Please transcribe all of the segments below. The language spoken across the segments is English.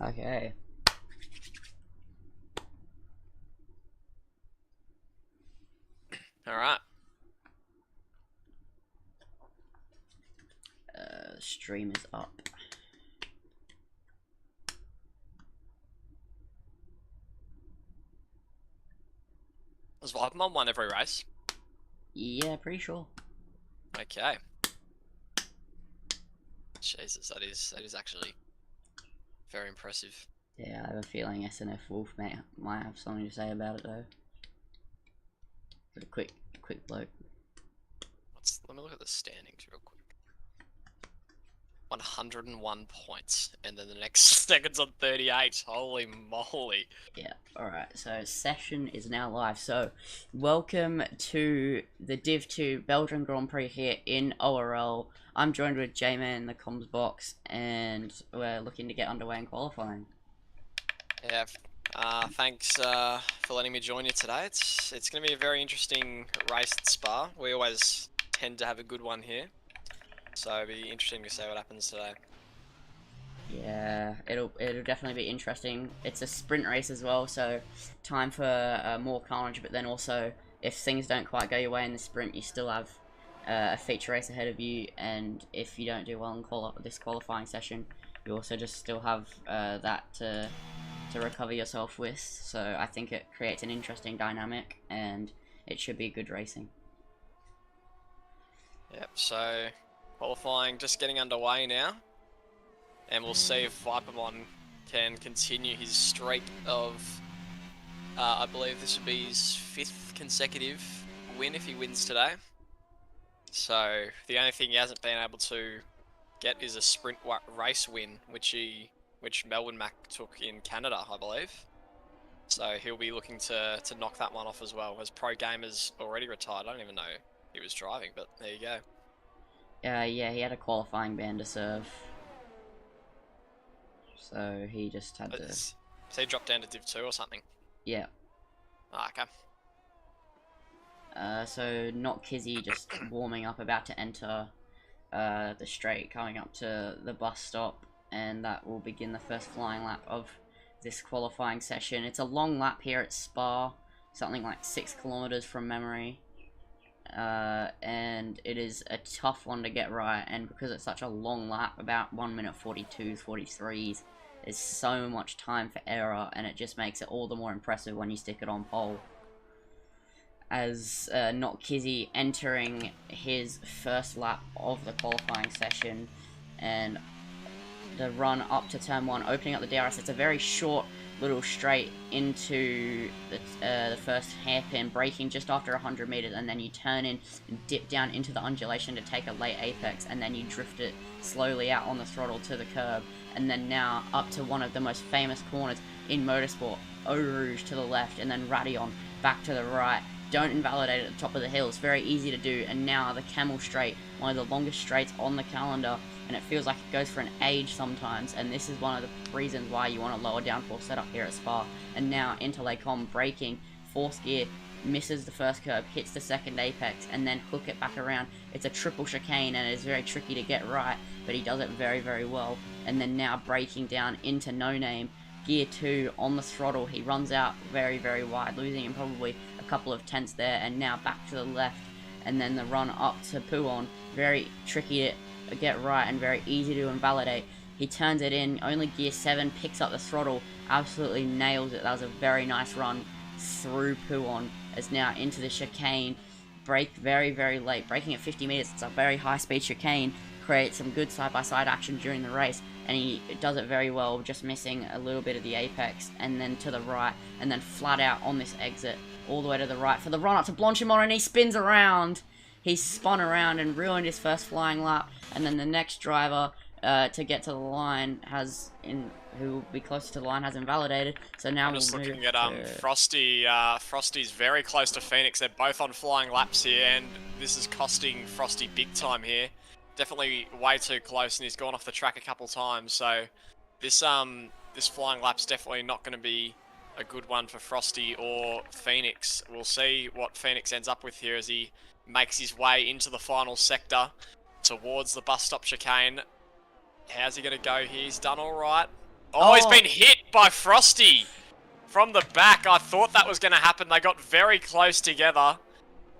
Okay. All right. Stream is up. Has Vipermon won every race? Yeah, pretty sure. Okay. Jesus, that is actually very impressive. Yeah, I have a feeling SNF Wolf might have something to say about it though. But a quick bloke. Let me look at the standings real quick. 101 points, and then the next second's on 38. Holy moly. Yeah, alright, so session is now live. So, welcome to the Div 2 Belgian Grand Prix here in ORL. I'm joined with J-Man in the comms box, and we're looking to get underway in qualifying. Yeah, thanks for letting me join you today. It's going to be a very interesting race at Spa. We always tend to have a good one here, so it'll be interesting to see what happens today. Yeah, it'll definitely be interesting. It's a sprint race as well, so time for more carnage. But then also, if things don't quite go your way in the sprint, you still have a feature race ahead of you. And if you don't do well in this qualifying session, you also just still have that to recover yourself with. So I think it creates an interesting dynamic, and it should be good racing. Yep. So qualifying just getting underway now. And we'll see if Vipermon can continue his streak of, I believe this would be his 5th consecutive win if he wins today. So the only thing he hasn't been able to get is a sprint race win, which Melbourne Mac took in Canada, I believe. So he'll be looking to knock that one off as well. As Pro Gamer's already retired, I don't even know he was driving, but there you go. Yeah, he had a qualifying ban to serve. So he just had to... So he dropped down to Div 2 or something? Yeah. Ah, okay. So not Kizzy, just warming up, about to enter the straight, coming up to the bus stop, and that will begin the first flying lap of this qualifying session. It's a long lap here at Spa, something like 6 kilometers from memory. And it is a tough one to get right, and because it's such a long lap, about 1 minute 42s, 43s, there's so much time for error, and it just makes it all the more impressive when you stick it on pole. As Not Kizzy entering his first lap of the qualifying session, and the run up to turn 1, opening up the DRS. It's a very short little straight into the first hairpin, braking just after 100 meters, and then you turn in and dip down into the undulation to take a late apex, and then you drift it slowly out on the throttle to the curb, and then now up to one of the most famous corners in motorsport, Eau Rouge to the left, and then Radion back to the right. Don't invalidate at the top of the hill. It's very easy to do. And now the Camel Straight, one of the longest straights on the calendar, and it feels like it goes for an age sometimes, and this is one of the reasons why you want a lower downforce setup here at Spa. And now into Lecom, braking, force gear, misses the first curb, hits the second apex, and then hook it back around. It's a triple chicane, and it is very tricky to get right, but he does it very, very well. And then now braking down into No Name, gear 2 on the throttle, he runs out very, very wide, losing him probably a couple of tenths there, and now back to the left, and then the run up to Puon, very tricky to get right and very easy to invalidate. He turns it in, only gear 7, picks up the throttle, absolutely nails it. That was a very nice run through Puon, as now into the chicane, brake very, very late, braking at 50 meters, it's a very high speed chicane, creates some good side-by-side action during the race, and he does it very well, just missing a little bit of the apex, and then to the right, and then flat out on this exit, all the way to the right for the run up to Blanchimont, and he spins around. He spun around and ruined his first flying lap, and then the next driver to get to the line who will be closer to the line has invalidated. So now I'm just looking at Frosty. Frosty's very close to Phoenix. They're both on flying laps here, and this is costing Frosty big time here. Definitely way too close, and he's gone off the track a couple times. So this flying lap's definitely not going to be a good one for Frosty or Phoenix. We'll see what Phoenix ends up with here as he makes his way into the final sector towards the bus stop chicane. How's he going to go here? He's done all right. Oh, he's been hit by Frosty from the back. I thought that was going to happen. They got very close together,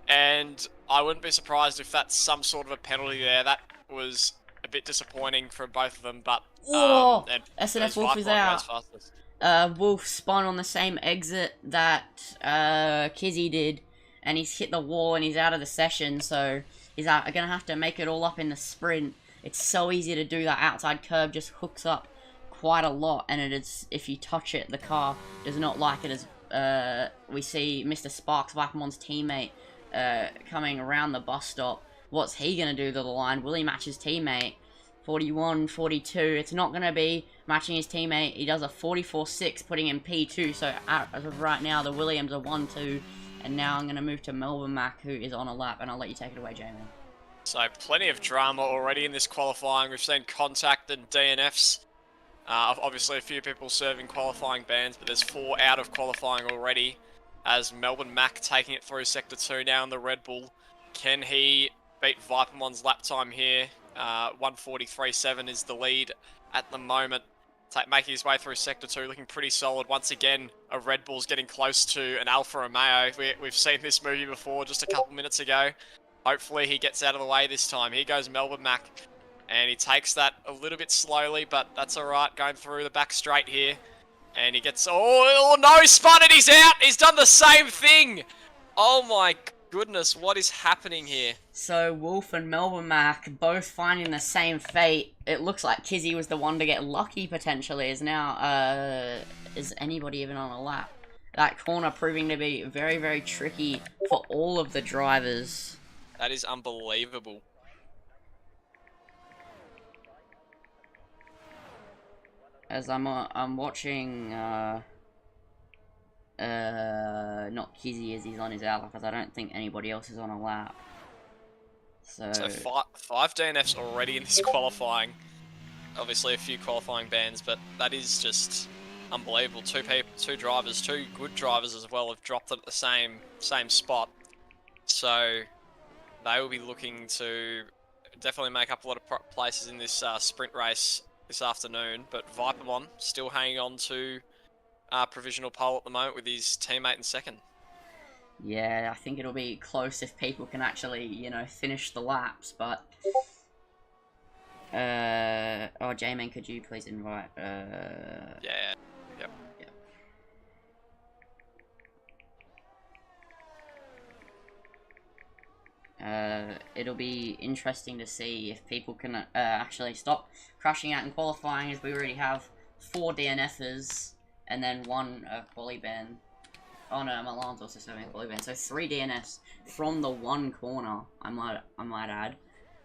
and I wouldn't be surprised if that's some sort of a penalty there. That was a bit disappointing for both of them, but Whoa! and SNS as Wolf is Viper out. goes fastest. Wolf spun on the same exit that Kizzy did, and he's hit the wall and he's out of the session, so he's gonna have to make it all up in the sprint. It's so easy to do that outside curve, just hooks up quite a lot, and it is, if you touch it, the car does not like it. As we see Mr. Sparks, Vipermon's teammate, coming around the bus stop. What's he gonna do to the line? Will he match his teammate? 41, 42. It's not going to be matching his teammate. He does a 44.6, putting in P2. So as of right now, the Williams are 1-2. And now I'm going to move to Melbourne Mac, who is on a lap. And I'll let you take it away, Jamie. So plenty of drama already in this qualifying. We've seen contact and DNFs. Obviously, a few people serving qualifying bans, but there's 4 out of qualifying already. As Melbourne Mac taking it through Sector 2 now in the Red Bull. Can he beat Vipermon's lap time here? 1:43.7 is the lead at the moment. Making his way through Sector 2, looking pretty solid. Once again, a Red Bull's getting close to an Alfa Romeo. We've seen this movie before just a couple minutes ago. Hopefully he gets out of the way this time. Here goes Melbourne Mac. And he takes that a little bit slowly, but that's alright. Going through the back straight here. And he gets... Oh no, he spun it! He's out! He's done the same thing! Oh my goodness, what is happening here? So Wolf and Melbourne Mac both finding the same fate. It looks like Kizzy was the one to get lucky potentially. Is anybody even on a lap? That corner proving to be very, very tricky for all of the drivers. That is unbelievable. As I'm watching not Kizzy as he's on his outlet, because I don't think anybody else is on a lap. So 5 DNFs already in this qualifying. Obviously a few qualifying bans, but that is just unbelievable. Two drivers, 2 good drivers as well, have dropped at the same spot. So they will be looking to definitely make up a lot of places in this sprint race this afternoon. But Vipermon still hanging on to provisional pole at the moment with his teammate in second. Yeah, I think it'll be close if people can actually, finish the laps, but... oh, J-Man, could you please invite, Yeah, yep. It'll be interesting to see if people can actually stop crashing out in qualifying, as we already have 4 DNFs and then 1 quali ban. Oh no, Milan's also serving a quali ban. So 3 DNFs from the one corner, I might add,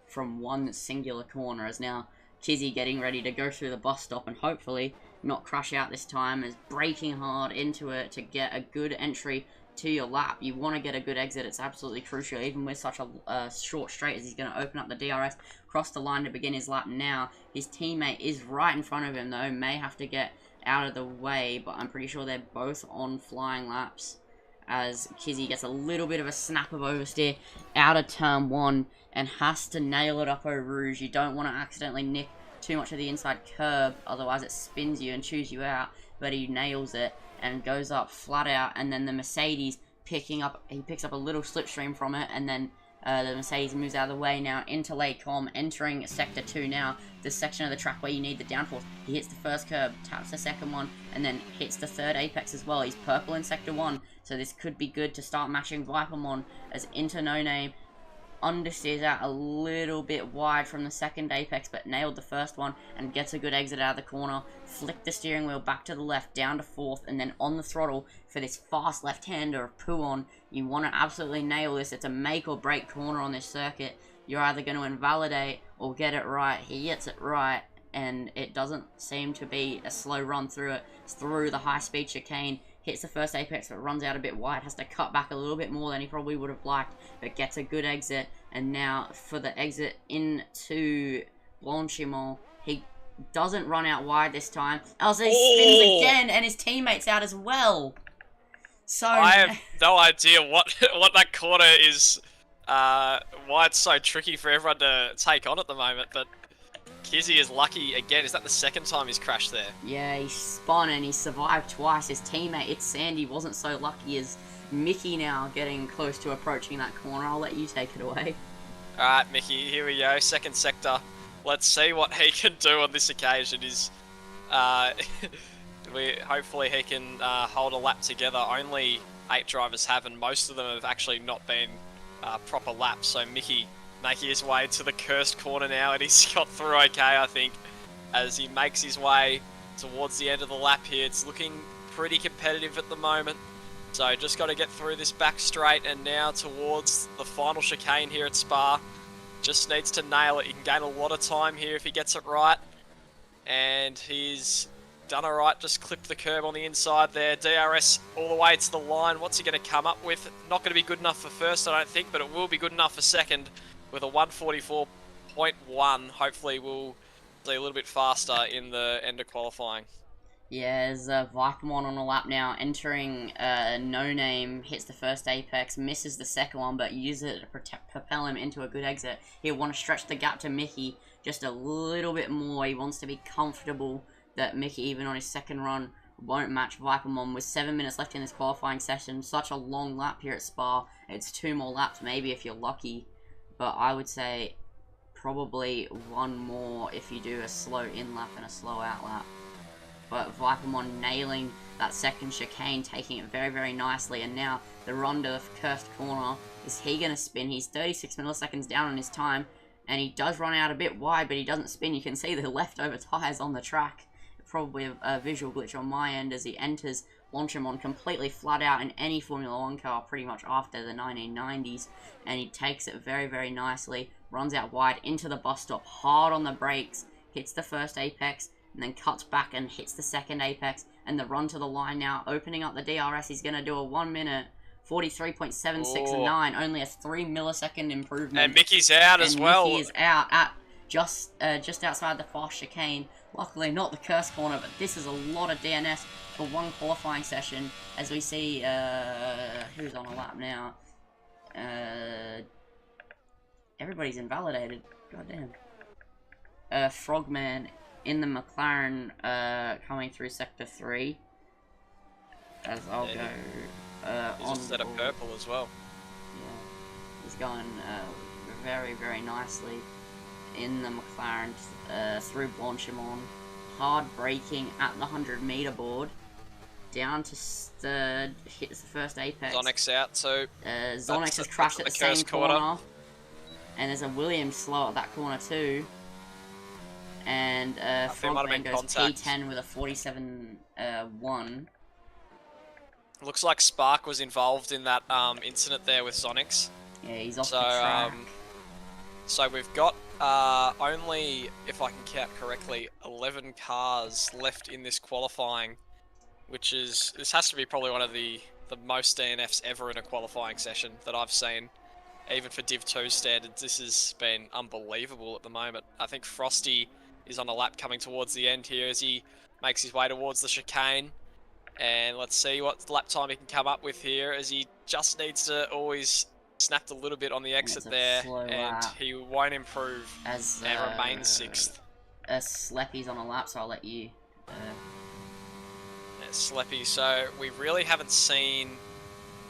from one singular corner. As now Kizzy getting ready to go through the bus stop and hopefully not crash out this time, is braking hard into it to get a good entry to your lap. You want to get a good exit. It's absolutely crucial, even with such a short straight, as he's going to open up the DRS, cross the line to begin his lap now. His teammate is right in front of him though, may have to get out of the way, but I'm pretty sure they're both on flying laps, as Kizzy gets a little bit of a snap of oversteer out of turn 1 and has to nail it up Eau Rouge. You don't want to accidentally nick too much of the inside curb, otherwise it spins you and chews you out, but he nails it and goes up flat out. And then the Mercedes picks up a little slipstream from it, and then the Mercedes moves out of the way now into Laycom, entering Sector 2 now, the section of the track where you need the downforce. He hits the first curb, taps the second one, and then hits the third apex as well. He's purple in Sector 1, so this could be good to start matching Vipermon, as Into No Name understeers out a little bit wide from the second apex, but nailed the first one and gets a good exit out of the corner. Flick the steering wheel back to the left, down to 4th, and then on the throttle for this fast left-hander of Puon. You want to absolutely nail this. It's a make or break corner on this circuit. You're either going to invalidate or get it right. He gets it right, and it doesn't seem to be a slow run through it. It's through the high-speed chicane. Hits the first apex, but runs out a bit wide. Has to cut back a little bit more than he probably would have liked, but gets a good exit. And now for the exit into Blanchimont, he doesn't run out wide this time. Also, he spins again, and his teammate's out as well. So I have no idea what that corner is, why it's so tricky for everyone to take on at the moment, but Kizzy is lucky again. Is that the second time he's crashed there? Yeah, he spun and he survived twice. His teammate, It's Sandy, wasn't so lucky as Mickey now getting close to approaching that corner. I'll let you take it away. Alright, Mickey, here we go. Second sector. Let's see what he can do on this occasion. Hopefully he can hold a lap together. Only 8 drivers have, and most of them have actually not been proper laps. So Mickey making his way to the cursed corner now, and he's got through okay, I think, as he makes his way towards the end of the lap here. It's looking pretty competitive at the moment. So just got to get through this back straight, and now towards the final chicane here at Spa. Just needs to nail it. He can gain a lot of time here if he gets it right. And he's done alright, just clipped the curb on the inside there. DRS all the way to the line. What's he going to come up with? Not going to be good enough for first, I don't think, but it will be good enough for second with a 1:44.1. Hopefully we'll see a little bit faster in the end of qualifying. Yeah, there's Vipermon on a lap now, entering No Name, hits the first apex, misses the second one, but uses it to propel him into a good exit. He'll want to stretch the gap to Mickey just a little bit more. He wants to be comfortable that Mickey, even on his second run, won't match Vipermon. With 7 minutes left in this qualifying session, such a long lap here at Spa. It's 2 more laps, maybe, if you're lucky, but I would say probably 1 more if you do a slow in-lap and a slow out-lap. But Vipermon nailing that second chicane, taking it very, very nicely. And now the run to the cursed corner. Is he going to spin? He's 36 milliseconds down on his time. And he does run out a bit wide, but he doesn't spin. You can see the leftover tyres on the track. Probably a visual glitch on my end as he enters Longchamp completely flat out in any Formula 1 car pretty much after the 1990s. And he takes it very, very nicely. Runs out wide into the bus stop, hard on the brakes. Hits the first apex. And then cuts back and hits the second apex, and the run to the line now, opening up the DRS. He's going to do a 1 minute 43.769, only a 3 millisecond improvement. And Mickey's out as well. Mickey is out at just outside the fast chicane. Luckily not the curse corner, but this is a lot of DNS for one qualifying session, as we see who's on a lap now. Everybody's invalidated. Goddamn. Frogman in the McLaren coming through Sector 3. As I'll go he's on just at a purple as well. Yeah, he's going very, very nicely in the McLaren through Blanchimont. Hard braking at the 100-meter board. Down to third, hits the first apex. Zonic's out, so... Zonix has crashed at the same corner. And there's a Williams slow at that corner too. And Frogman goes P10 with a 47.1. Looks like Spark was involved in that incident there with Zonix. Yeah, he's off the track. So we've got only, if I can count correctly, 11 cars left in this qualifying, which is, this has to be probably one of the most DNFs ever in a qualifying session that I've seen. Even for Div 2 standards, this has been unbelievable at the moment. I think Frosty is on a lap coming towards the end here as he makes his way towards the chicane. And let's see what lap time he can come up with here, as he just needs to always snap a little bit on the exit there, and he won't improve and remains 6th. Sleppy's on a lap, so I'll let you... Yeah, Sleppy, so we really haven't seen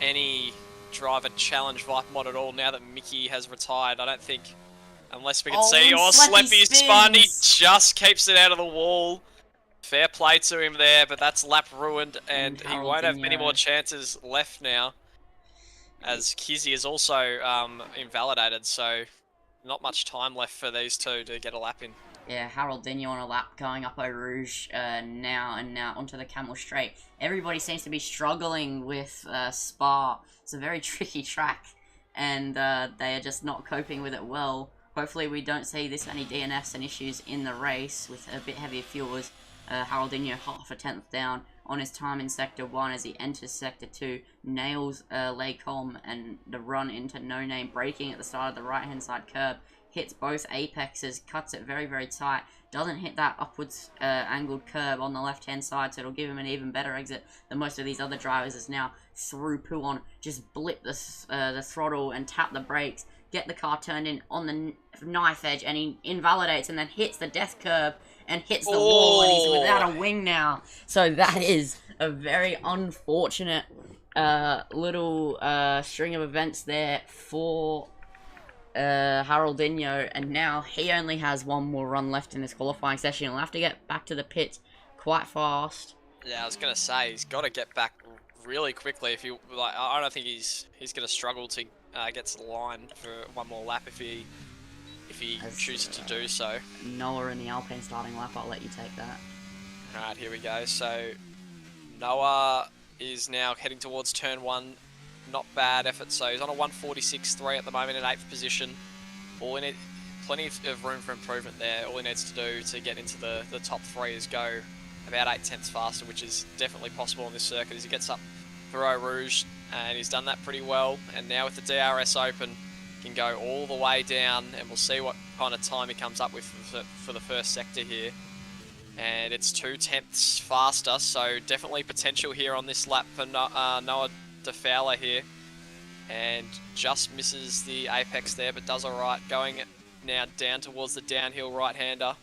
any driver challenge Vipermon at all now that Mickey has retired. I don't think... Unless we can see, Sleppy spun, he just keeps it out of the wall. Fair play to him there, but that's lap ruined, and he won't have many more chances left now, as Kizzy is also invalidated, so not much time left for these two to get a lap in. Yeah, Harold Digno on a lap going up Eau Rouge now and now onto the Camel Straight. Everybody seems to be struggling with Spa. It's a very tricky track, and they are just not coping with it well. Hopefully we don't see this many DNFs and issues in the race with a bit heavier fuels. Haroldinho half a tenth down on his time in Sector 1 as he enters Sector 2, nails Lecom and the run into No Name, braking at the start of the right hand side curb, hits both apexes, cuts it very, very tight, doesn't hit that upwards angled curb on the left hand side, so it'll give him an even better exit than most of these other drivers, as now through Pouon, just blip the throttle and tap the brakes, get the car turned in on the knife edge, and he invalidates and then hits the death curb and hits the wall, and he's without a wing now. So that is a very unfortunate little string of events there for Haroldinho, and now he only has one more run left in this qualifying session. He'll have to get back to the pits quite fast. Yeah, I was gonna say he's got to get back really quickly. If you like, I don't think he's gonna struggle to get to the line for one more lap if he chooses to do so. Noah in the Alpine starting lap, I'll let you take that. Alright, here we go. So Noah is now heading towards turn 1. Not bad effort. So he's on a 146.3 at the moment in 8th position. Plenty of room for improvement there. All he needs to do to get into the top 3 is go about 8 tenths faster, which is definitely possible on this circuit as he gets up for Eau Rouge, and he's done that pretty well. And now with the DRS open, can go all the way down, and we'll see what kind of time he comes up with for the first sector here. And it's 2 tenths faster, so definitely potential here on this lap for Noah DeFowler here. And just misses the apex there, but does alright. Going now down towards the downhill right-hander.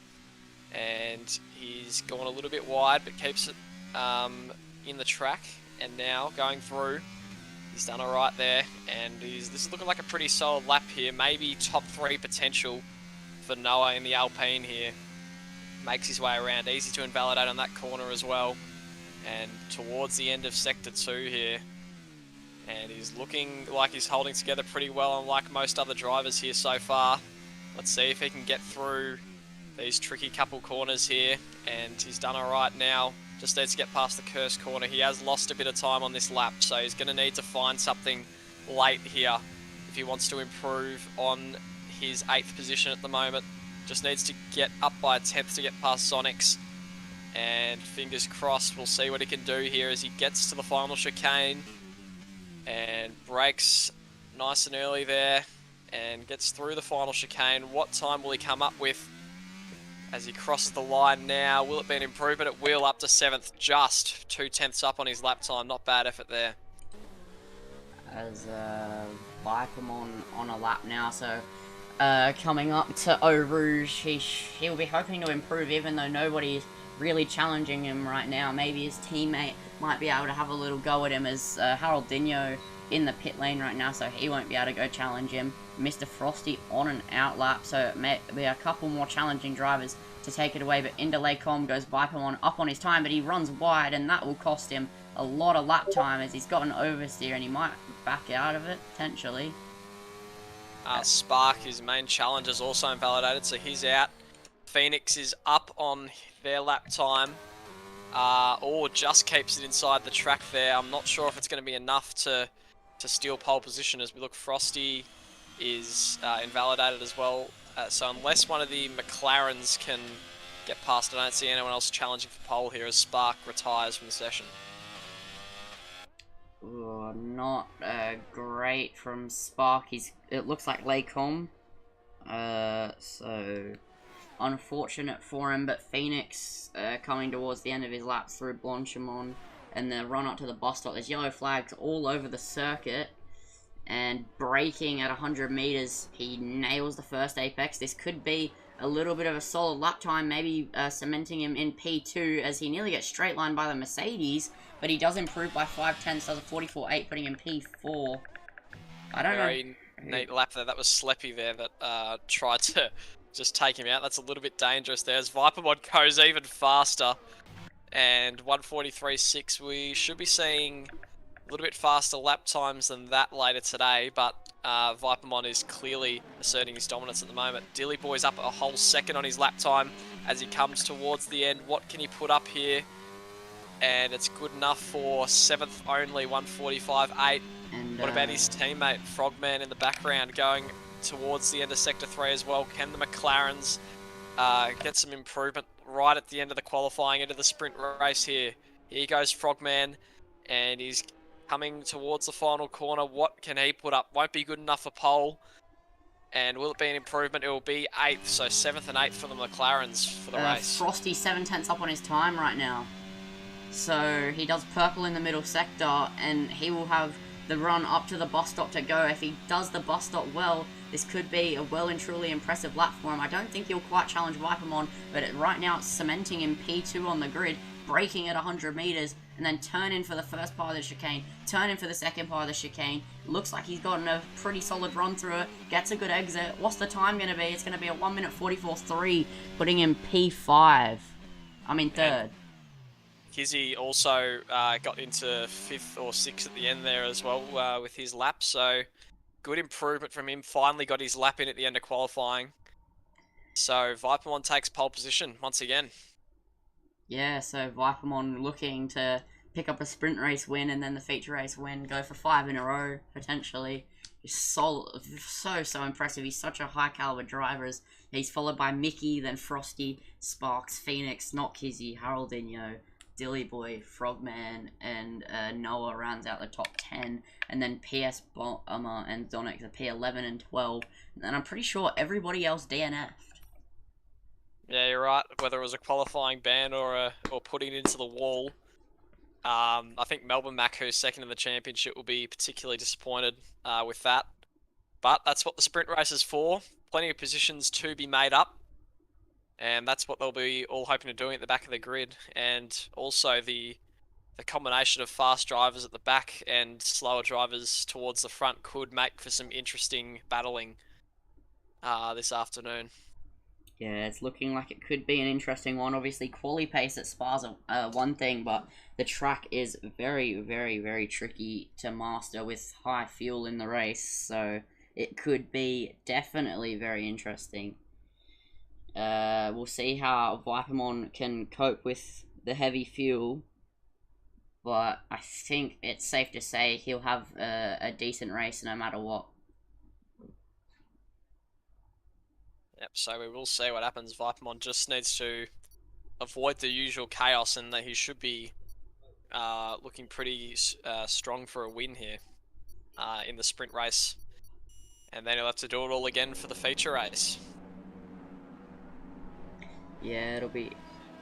And he's gone a little bit wide, but keeps it in the track. And now going through, he's done alright there. And this is looking like a pretty solid lap here. Maybe top 3 potential for Noah in the Alpine here. Makes his way around. Easy to invalidate on that corner as well. And towards the end of Sector 2 here. And he's looking like he's holding together pretty well, unlike most other drivers here so far. Let's see if he can get through these tricky couple corners here. And he's done alright now. Just needs to get past the cursed corner. He has lost a bit of time on this lap, so he's going to need to find something late here if he wants to improve on his 8th position at the moment. Just needs to get up by a 10th to get past Sonics. And fingers crossed, we'll see what he can do here as he gets to the final chicane. And brakes nice and early there. And gets through the final chicane. What time will he come up with as he crosses the line now? Will it be an improvement? It will, up to 7th. Just 2 tenths up on his lap time. Not bad effort there. As Bipem on a lap now, so coming up to Eau Rouge, he'll be hoping to improve, even though nobody's really challenging him right now. Maybe his teammate might be able to have a little go at him, as Haroldinho in the pit lane right now, so he won't be able to go challenge him. Mr. Frosty on an out lap, so it may be a couple more challenging drivers to take it away, but into Lecom goes Bipem up on his time, but he runs wide, and that will cost him a lot of lap time as he's got an oversteer, and he might back out of it, potentially. Spark, his main challenge, is also invalidated, so he's out. Phoenix is up on their lap time, or just keeps it inside the track there. I'm not sure if it's going to be enough to steal pole position as we look. Frosty is invalidated as well, so unless one of the McLarens can get past, I don't see anyone else challenging for pole here as Spark retires from the session. Ooh, not great from Spark. It looks like Lecom. So unfortunate for him, but Phoenix coming towards the end of his lap through Blanchimont, and the run up to the bus stop. There's yellow flags all over the circuit, and braking at 100 meters, he nails the first apex. This could be a little bit of a solid lap time, maybe cementing him in P2 as he nearly gets straight lined by the Mercedes, but he does improve by 5 tenths, does a 44.8, putting him P4. I don't know. Very neat lap there. That was Sleppy there that tried to just take him out. That's a little bit dangerous there as Vipermod goes even faster. And 143.6, we should be seeing a little bit faster lap times than that later today, but Vipermon is clearly asserting his dominance at the moment. Dilly Boy's up a whole second on his lap time as he comes towards the end. What can he put up here? And it's good enough for 7th only, 145.8. What about his teammate, Frogman, in the background, going towards the end of Sector 3 as well? Can the McLarens get some improvement right at the end of the qualifying, into the sprint race here? Here goes Frogman, and he's coming towards the final corner. What can he put up? Won't be good enough for pole. And will it be an improvement? It will be 8th, so 7th and 8th for the McLarens for the race. Frosty 7 tenths up on his time right now. So he does purple in the middle sector, and he will have the run up to the bus stop to go. If he does the bus stop well, this could be a well and truly impressive lap for him. I don't think he'll quite challenge Vipermon, but right now it's cementing him P2 on the grid, braking at 100 meters, and then turn in for the first part of the chicane, turn in for the second part of the chicane. Looks like he's gotten a pretty solid run through it, gets a good exit. What's the time going to be? It's going to be a 1 minute 44.3, putting him P5. I mean, third. Kizzy also got into 5th or 6th at the end there as well with his lap, so good improvement from him. Finally got his lap in at the end of qualifying. So Vipermon takes pole position once again. Yeah, so Vipermon looking to pick up a sprint race win and then the feature race win, go for 5 in a row, potentially. He's so impressive. He's such a high caliber driver. He's followed by Mickey, then Frosty, Sparks, Phoenix, Not Kizzy, Haroldinho, Dilly Boy, Frogman, and Noah rounds out the top 10. And then PS Bomber and Donex are P11 and 12. And I'm pretty sure everybody else DNF'd. Yeah, you're right. Whether it was a qualifying ban or putting it into the wall. I think Melbourne Mac, who's second in the championship, will be particularly disappointed with that. But that's what the sprint race is for. Plenty of positions to be made up. And that's what they'll be all hoping to do at the back of the grid. And also the combination of fast drivers at the back and slower drivers towards the front could make for some interesting battling this afternoon. Yeah, it's looking like it could be an interesting one. Obviously, quali pace at Spa's one thing, but the track is very, very, very tricky to master with high fuel in the race, so it could be definitely very interesting. We'll see how Vipermon can cope with the heavy fuel, but I think it's safe to say he'll have a decent race no matter what. Yep, so we will see what happens. Vipermon just needs to avoid the usual chaos, and that he should be looking pretty strong for a win here in the sprint race. And then he'll have to do it all again for the feature race. Yeah, it'll be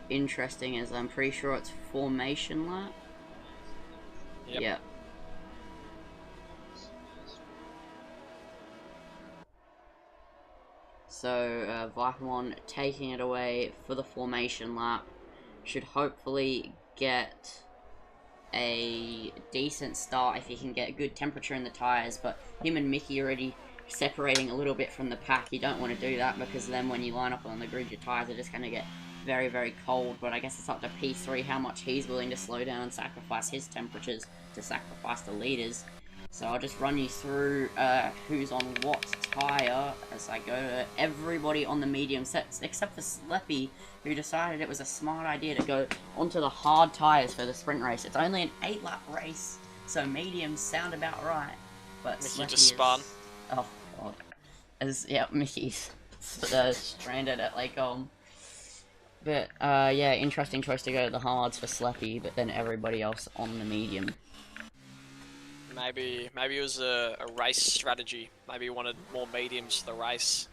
interesting, as I'm pretty sure it's formation lap. Yep. Yeah. So, Vipermon taking it away for the formation lap should hopefully get a decent start if he can get a good temperature in the tyres, but him and Mickey already separating a little bit from the pack. You don't want to do that, because then when you line up on the grid, your tyres are just going to get very, very cold. But I guess it's up to P3 how much he's willing to slow down and sacrifice his temperatures to sacrifice the leaders. So I'll just run you through who's on what tyre as I go to everybody on the medium sets, except for Sleppy, who decided it was a smart idea to go onto the hard tyres for the sprint race. It's only an 8-lap race, so mediums sound about right. But Mickey Sleppy just spun. Oh, God. Yeah, Mickey's stranded at Lake Holm. But, yeah, interesting choice to go to the hards for Sleppy, but then everybody else on the medium. Maybe it was a race strategy. Maybe he wanted more mediums for the race.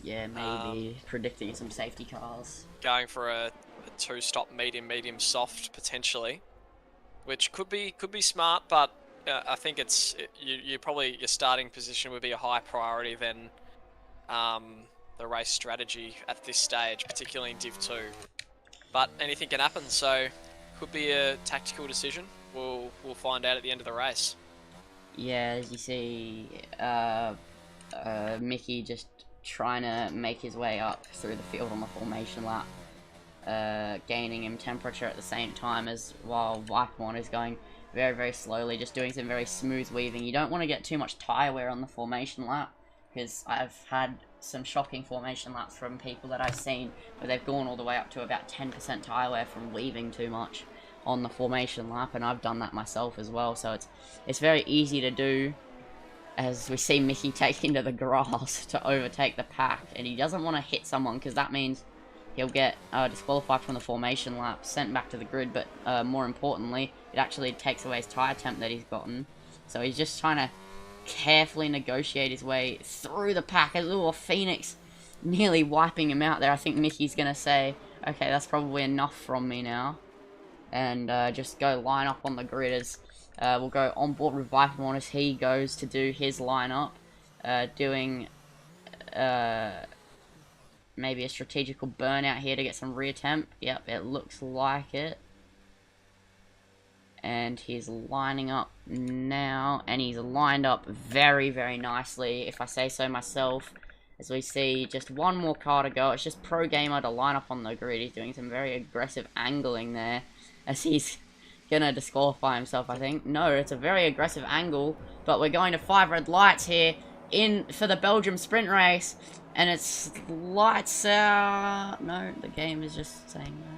Yeah, maybe predicting some safety cars. Going for a 2-stop medium soft potentially, which could be smart, but I think you probably your starting position would be a higher priority than the race strategy at this stage, particularly in Div 2. But anything can happen, so could be a tactical decision. We'll find out at the end of the race. Yeah, as you see, Mickey just trying to make his way up through the field on the formation lap, gaining him temperature at the same time as while Vipermon is going very, very slowly, just doing some very smooth weaving. You don't want to get too much tyre wear on the formation lap, because I've had some shocking formation laps from people that I've seen where they've gone all the way up to about 10% tyre wear from weaving too much on the formation lap, and I've done that myself as well, so it's very easy to do, as we see Mickey taking to the grass to overtake the pack, and he doesn't want to hit someone, because that means he'll get disqualified from the formation lap, sent back to the grid, but more importantly, it actually takes away his tyre temp that he's gotten, so he's just trying to carefully negotiate his way through the pack. A little Phoenix nearly wiping him out there. I think Mickey's going to say, okay, that's probably enough from me now, and just go line up on the grid as We'll go on board with Vipermon as he goes to do his lineup, doing maybe a strategical burnout here to get some rear temp. Yep, it looks like it. And he's lining up now, and he's lined up very, very nicely, if I say so myself. As we see, just one more car to go. It's just Pro Gamer to line up on the grid. He's doing some very aggressive angling there, as he's gonna disqualify himself, I think. No, it's a very aggressive angle, but we're going to 5 red lights here in for the Belgium sprint race, and it's lights out. No, the game is just saying that.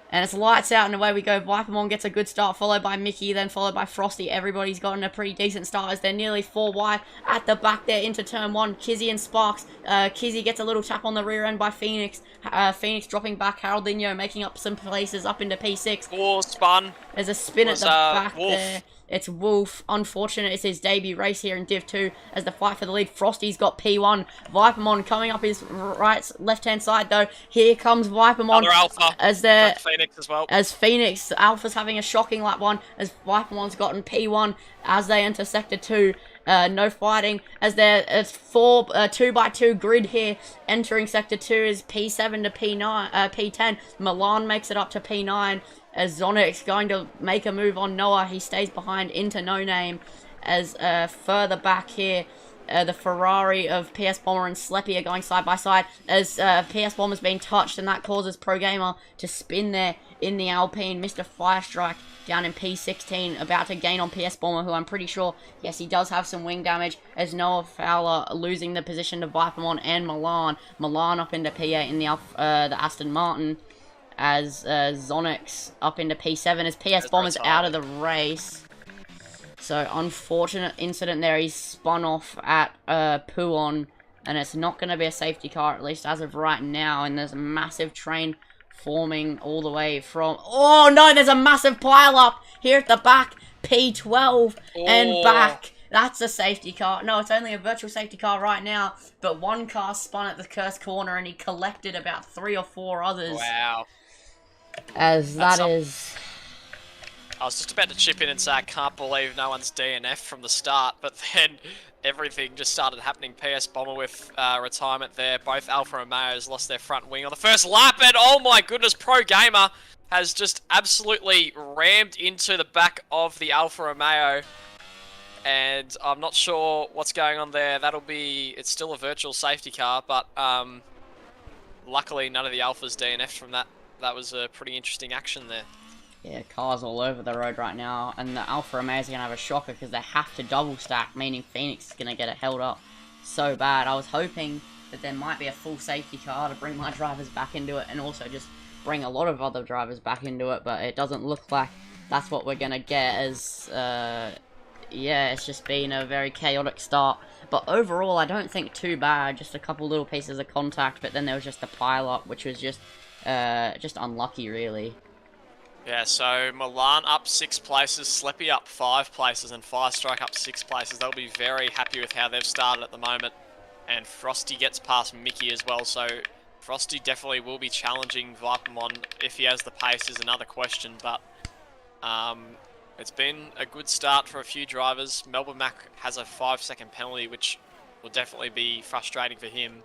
And it's lights out, and away we go. Vipermon gets a good start, followed by Mickey, then followed by Frosty. Everybody's gotten a pretty decent start as they're nearly 4 wide at the back there into turn 1. Kizzy and Sparks. Kizzy gets a little tap on the rear end by Phoenix. Phoenix dropping back. Haroldinho making up some places up into P6. Oh, spun. There's a spin at the back Wolf. there. It's Wolf. Unfortunate, it's his debut race here in Div 2 as the fight for the lead. Frosty's got P1. Vipermon coming up his left-hand side, though. Here comes Vipermon. Another Alpha. As they're... Phoenix as well. As Phoenix, Alpha's having a shocking lap 1, as Vipermon's gotten P1 as they enter Sector 2. No fighting, as it's 2x2 grid here. Entering Sector 2 is P7 to P10. Milan makes it up to P9. As Zonic's going to make a move on Noah. He stays behind into No Name. As further back here, the Ferrari of PS Bomber and Sleppy are going side by side. As PS Bomber's being touched, and that causes Pro Gamer to spin there in the Alpine. Mr. Firestrike down in P16, about to gain on PS Bomber, who I'm pretty sure, yes, he does have some wing damage. As Noah Fowler losing the position to Vipermon and Milan. Milan up into P8 in the Aston Martin. As Zonix up into P7 as PS Bomber's out of the race. So, unfortunate incident there. He's spun off at Puon, and it's not going to be a safety car, at least as of right now. And there's a massive train forming all the way from... Oh, no, there's a massive pile-up here at the back. P12 and back. That's a safety car. No, it's only a virtual safety car right now, but one car spun at the cursed corner, and he collected about 3 or 4 others. Wow. As that is... I was just about to chip in and say I can't believe no one's DNF from the start, but then everything just started happening. PS Bomber with retirement there. Both Alfa Romeos lost their front wing on the first lap, and oh my goodness, Pro Gamer has just absolutely rammed into the back of the Alfa Romeo, and I'm not sure what's going on there. It's still a virtual safety car, but luckily none of the Alphas DNF'd from that. That was a pretty interesting action there. Yeah, cars all over the road right now, and the Alfa Romeos are going to have a shocker because they have to double stack, meaning Phoenix is going to get it held up so bad. I was hoping that there might be a full safety car to bring my drivers back into it, and also just bring a lot of other drivers back into it, but it doesn't look like that's what we're going to get, as, yeah, it's just been a very chaotic start. But overall, I don't think too bad, just a couple little pieces of contact, but then there was just a pile-up, which was just unlucky, really. Yeah, so Milan up 6 places, Sleppy up 5 places, and Firestrike up 6 places. They'll be very happy with how they've started at the moment. And Frosty gets past Mickey as well, so Frosty definitely will be challenging Vipermon. If he has the pace is another question, but it's been a good start for a few drivers. Melbourne Mac has a 5-second penalty, which will definitely be frustrating for him.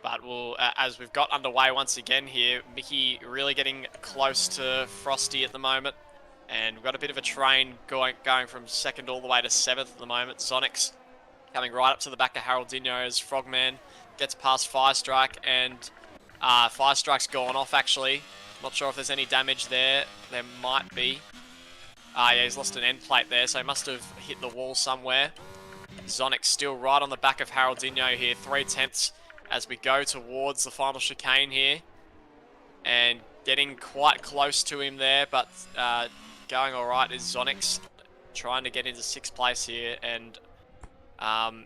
But we'll, as we've got underway once again here, Mickey really getting close to Frosty at the moment. And we've got a bit of a train going from 2nd all the way to 7th at the moment. Zonix coming right up to the back of Haroldinho as Frogman gets past Firestrike, and Firestrike's gone off actually. Not sure if there's any damage there. There might be. Yeah, he's lost an end plate there, so he must have hit the wall somewhere. Zonix still right on the back of Haroldinho here, 3/10 as we go towards the final chicane here. And getting quite close to him there, but going alright is Zonix, trying to get into 6th place here, and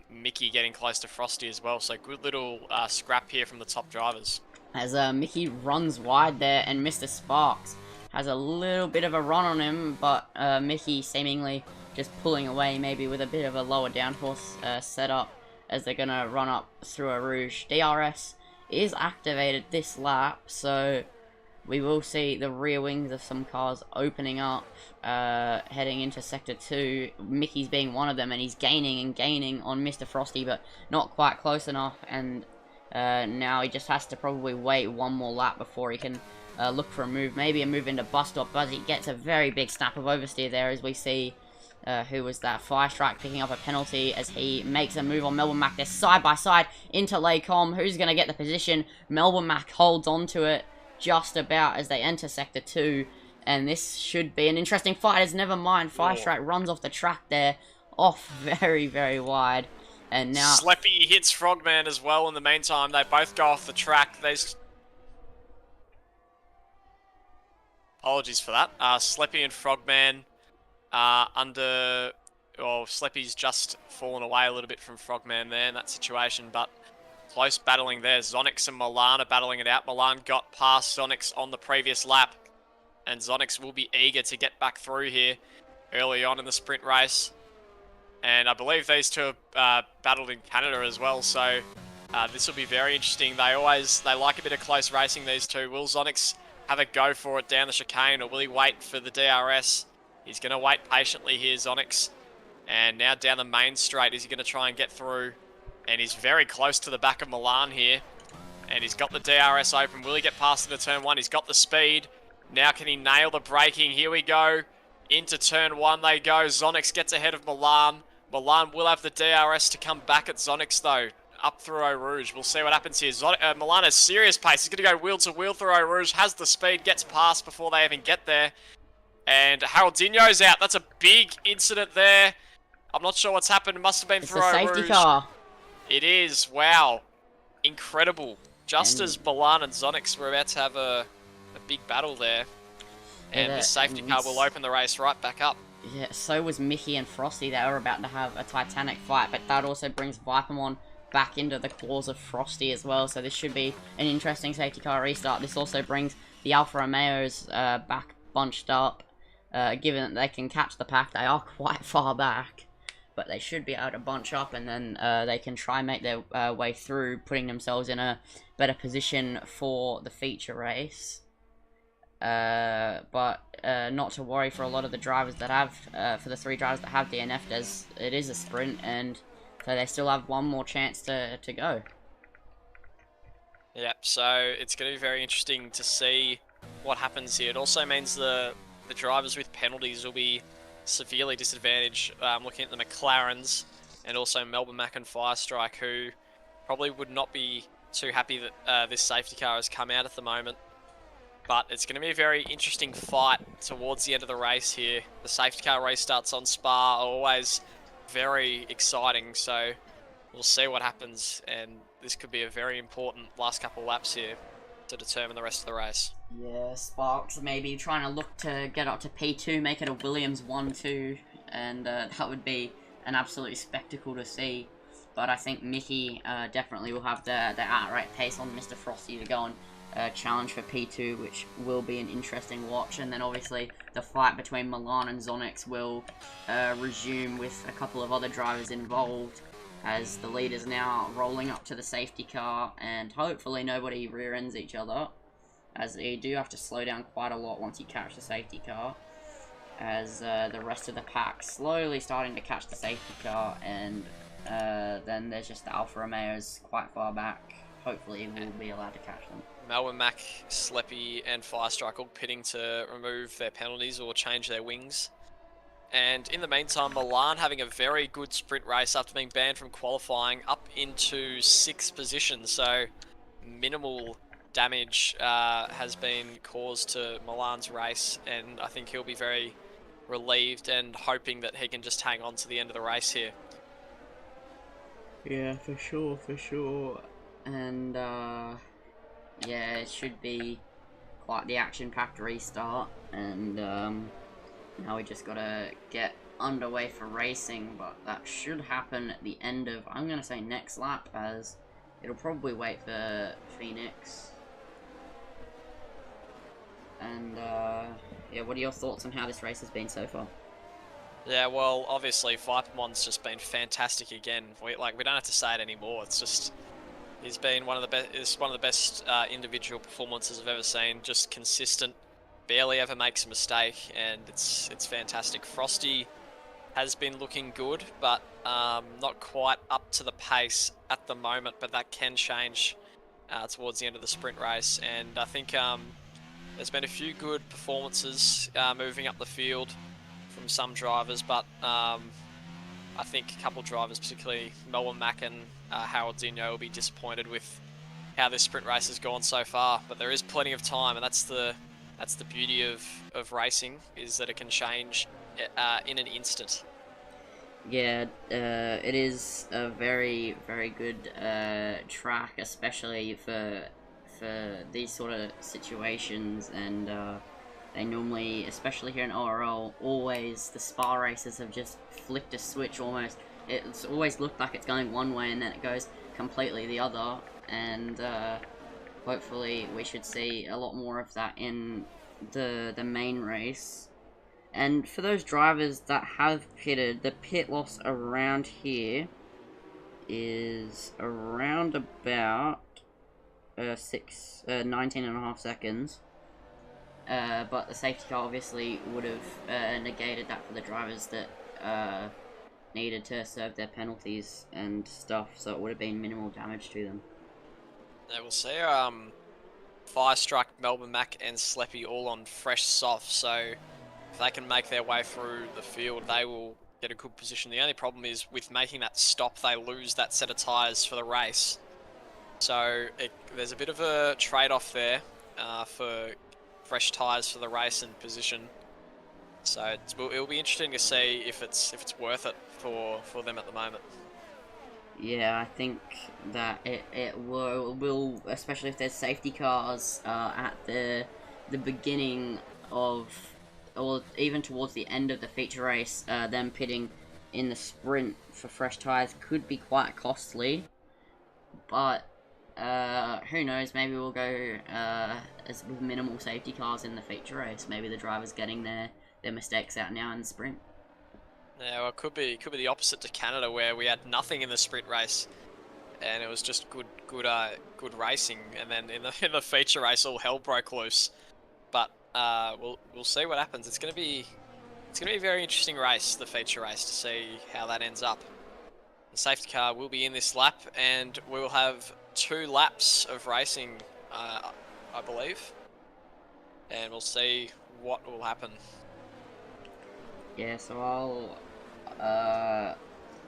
Mickey getting close to Frosty as well. So good little scrap here from the top drivers. As Mickey runs wide there, and Mr. Sparks has a little bit of a run on him, but Mickey seemingly just pulling away, maybe with a bit of a lower downforce setup, as they're going to run up through a Rouge. DRS is activated this lap, so we will see the rear wings of some cars opening up, heading into Sector 2. Mickey's being one of them, and he's gaining and gaining on Mr. Frosty, but not quite close enough, and now he just has to probably wait one more lap before he can look for a move, maybe a move into bus stop, but he gets a very big snap of oversteer there as we see, who was that, Firestrike picking up a penalty as he makes a move on Melbourne Mac. They're side by side into Laycom. Who's going to get the position? Melbourne Mac holds on to it just about as they enter Sector 2, and this should be an interesting fight, as never mind, Firestrike runs off the track there, off very, very wide, and now... Sleppy hits Frogman as well in the meantime. They both go off the track. Apologies for that. Sleppy and Frogman under... Well, Sleppy's just fallen away a little bit from Frogman there in that situation, but close battling there. Zonix and Milan are battling it out. Milan got past Zonix on the previous lap, and Zonix will be eager to get back through here early on in the sprint race. And I believe these two battled in Canada as well, so this will be very interesting. They like a bit of close racing, these two. Will Zonix have a go for it down the chicane, or will he wait for the DRS? He's going to wait patiently here, Zonix. And now down the main straight, is he going to try and get through? And he's very close to the back of Milan here. And he's got the DRS open. Will he get past into turn 1? He's got the speed. Now can he nail the braking? Here we go. Into turn 1 they go. Zonix gets ahead of Milan. Milan will have the DRS to come back at Zonix though. Up through Eau Rouge. We'll see what happens here. Milan has serious pace. He's going to go wheel to wheel through Eau Rouge. Has the speed. Gets past before they even get there. And Haroldinho's out. That's a big incident there. I'm not sure what's happened. It must have been through Eau Rouge. It's a safety car. It is. Wow. Incredible. Just as Milan and Zonix were about to have a big battle there. And the safety car will open the race right back up. Yeah, so was Mickey and Frosty. They were about to have a titanic fight, but that also brings Vipermon back into the claws of Frosty as well. So this should be an interesting safety car restart. This also brings the Alfa Romeos back bunched up. Given that they can catch the pack, they are quite far back. But they should be able to bunch up, and then they can try and make their way through, putting themselves in a better position for the feature race. But not to worry for a lot of the drivers that have, for the 3 drivers that have DNF'd, as it is a sprint, and so they still have one more chance to go. Yep, so it's going to be very interesting to see what happens here. It also means the drivers with penalties will be severely disadvantaged. Looking at the McLarens and also Melbourne Mac and Firestrike, who probably would not be too happy that this safety car has come out at the moment. But it's going to be a very interesting fight towards the end of the race here. The safety car race starts on Spa, always very exciting, so we'll see what happens, and this could be a very important last couple of laps here to determine the rest of the race. Yeah, Sparks maybe trying to look to get up to P2, make it a Williams 1-2, and that would be an absolute spectacle to see. But I think Mickey definitely will have the outright pace on Mr. Frosty to go and challenge for P2, which will be an interesting watch. And then obviously the fight between Milan and Zonix will resume with a couple of other drivers involved, as the leaders now rolling up to the safety car, and hopefully nobody rear ends each other, as you do have to slow down quite a lot once you catch the safety car, as the rest of the pack slowly starting to catch the safety car, and then there's just the Alfa Romeos quite far back. Hopefully we'll be allowed to catch them. Melbourne Mac, Sleppy and Firestrike all pitting to remove their penalties or change their wings. And in the meantime, Milan having a very good sprint race after being banned from qualifying, up into 6th position. So minimal damage has been caused to Milan's race, and I think he'll be very relieved and hoping that he can just hang on to the end of the race here. Yeah, for sure. And yeah, it should be quite the action-packed restart, and now we just gotta get underway for racing, but that should happen at the end of, I'm gonna say next lap, as it'll probably wait for Phoenix. And yeah, what are your thoughts on how this race has been so far? Yeah, well, obviously Vipermon's just been fantastic again. We don't have to say it anymore. It's just He's been one of the best. It's one of the best individual performances I've ever seen. Just consistent, barely ever makes a mistake, and it's fantastic. Frosty has been looking good, but not quite up to the pace at the moment. But that can change towards the end of the sprint race, and I think there's been a few good performances moving up the field from some drivers, but I think a couple of drivers, particularly Melbourne Mack and Harold Dino, will be disappointed with how this sprint race has gone so far. But there is plenty of time, and that's the beauty of racing, is that it can change in an instant. Yeah, it is a very, very good track, especially for these sort of situations, and they normally, especially here in ORL, always, the spa races have just flicked a switch almost. It's always looked like it's going one way and then it goes completely the other, and hopefully we should see a lot more of that in the main race. And for those drivers that have pitted, the pit loss around here is around about 19 and a half seconds. But the safety car obviously would have negated that for the drivers that needed to serve their penalties and stuff, so it would have been minimal damage to them. Yeah, we'll see. Firestruck, Melbourne Mack, and Sleppy all on fresh soft, so if they can make their way through the field, they will get a good position. The only problem is with making that stop, they lose that set of tyres for the race. So there's a bit of a trade-off there for fresh tyres for the race and position. So it'll be interesting to see if it's worth it for them at the moment. Yeah, I think that it will, especially if there's safety cars at the beginning of, or even towards the end of the feature race, them pitting in the sprint for fresh tyres could be quite costly. But who knows? Maybe we'll go as with minimal safety cars in the feature race. Maybe the drivers getting their mistakes out now in the sprint. Yeah, well, it could be the opposite to Canada, where we had nothing in the sprint race, and it was just good racing, and then in the feature race, all hell broke loose. But we'll see what happens. It's gonna be a very interesting race, the feature race, to see how that ends up. The safety car will be in this lap, and we will have 2 laps of racing, I believe, and we'll see what will happen. Yeah, so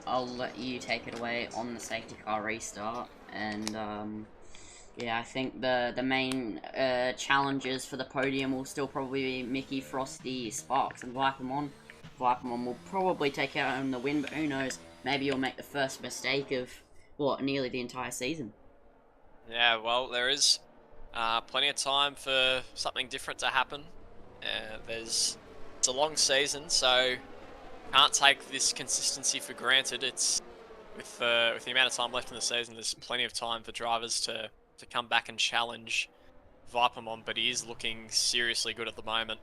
I'll let you take it away on the safety car restart, and yeah, I think the main challenges for the podium will still probably be Mickey, Frosty, Sparks, and Vipermon. Vipermon will probably take out home the win, but who knows? Maybe you'll make the first mistake of nearly the entire season. Yeah, well, there is plenty of time for something different to happen. It's a long season, so can't take this consistency for granted. It's with the amount of time left in the season, there's plenty of time for drivers to come back and challenge Vipermon, but he is looking seriously good at the moment,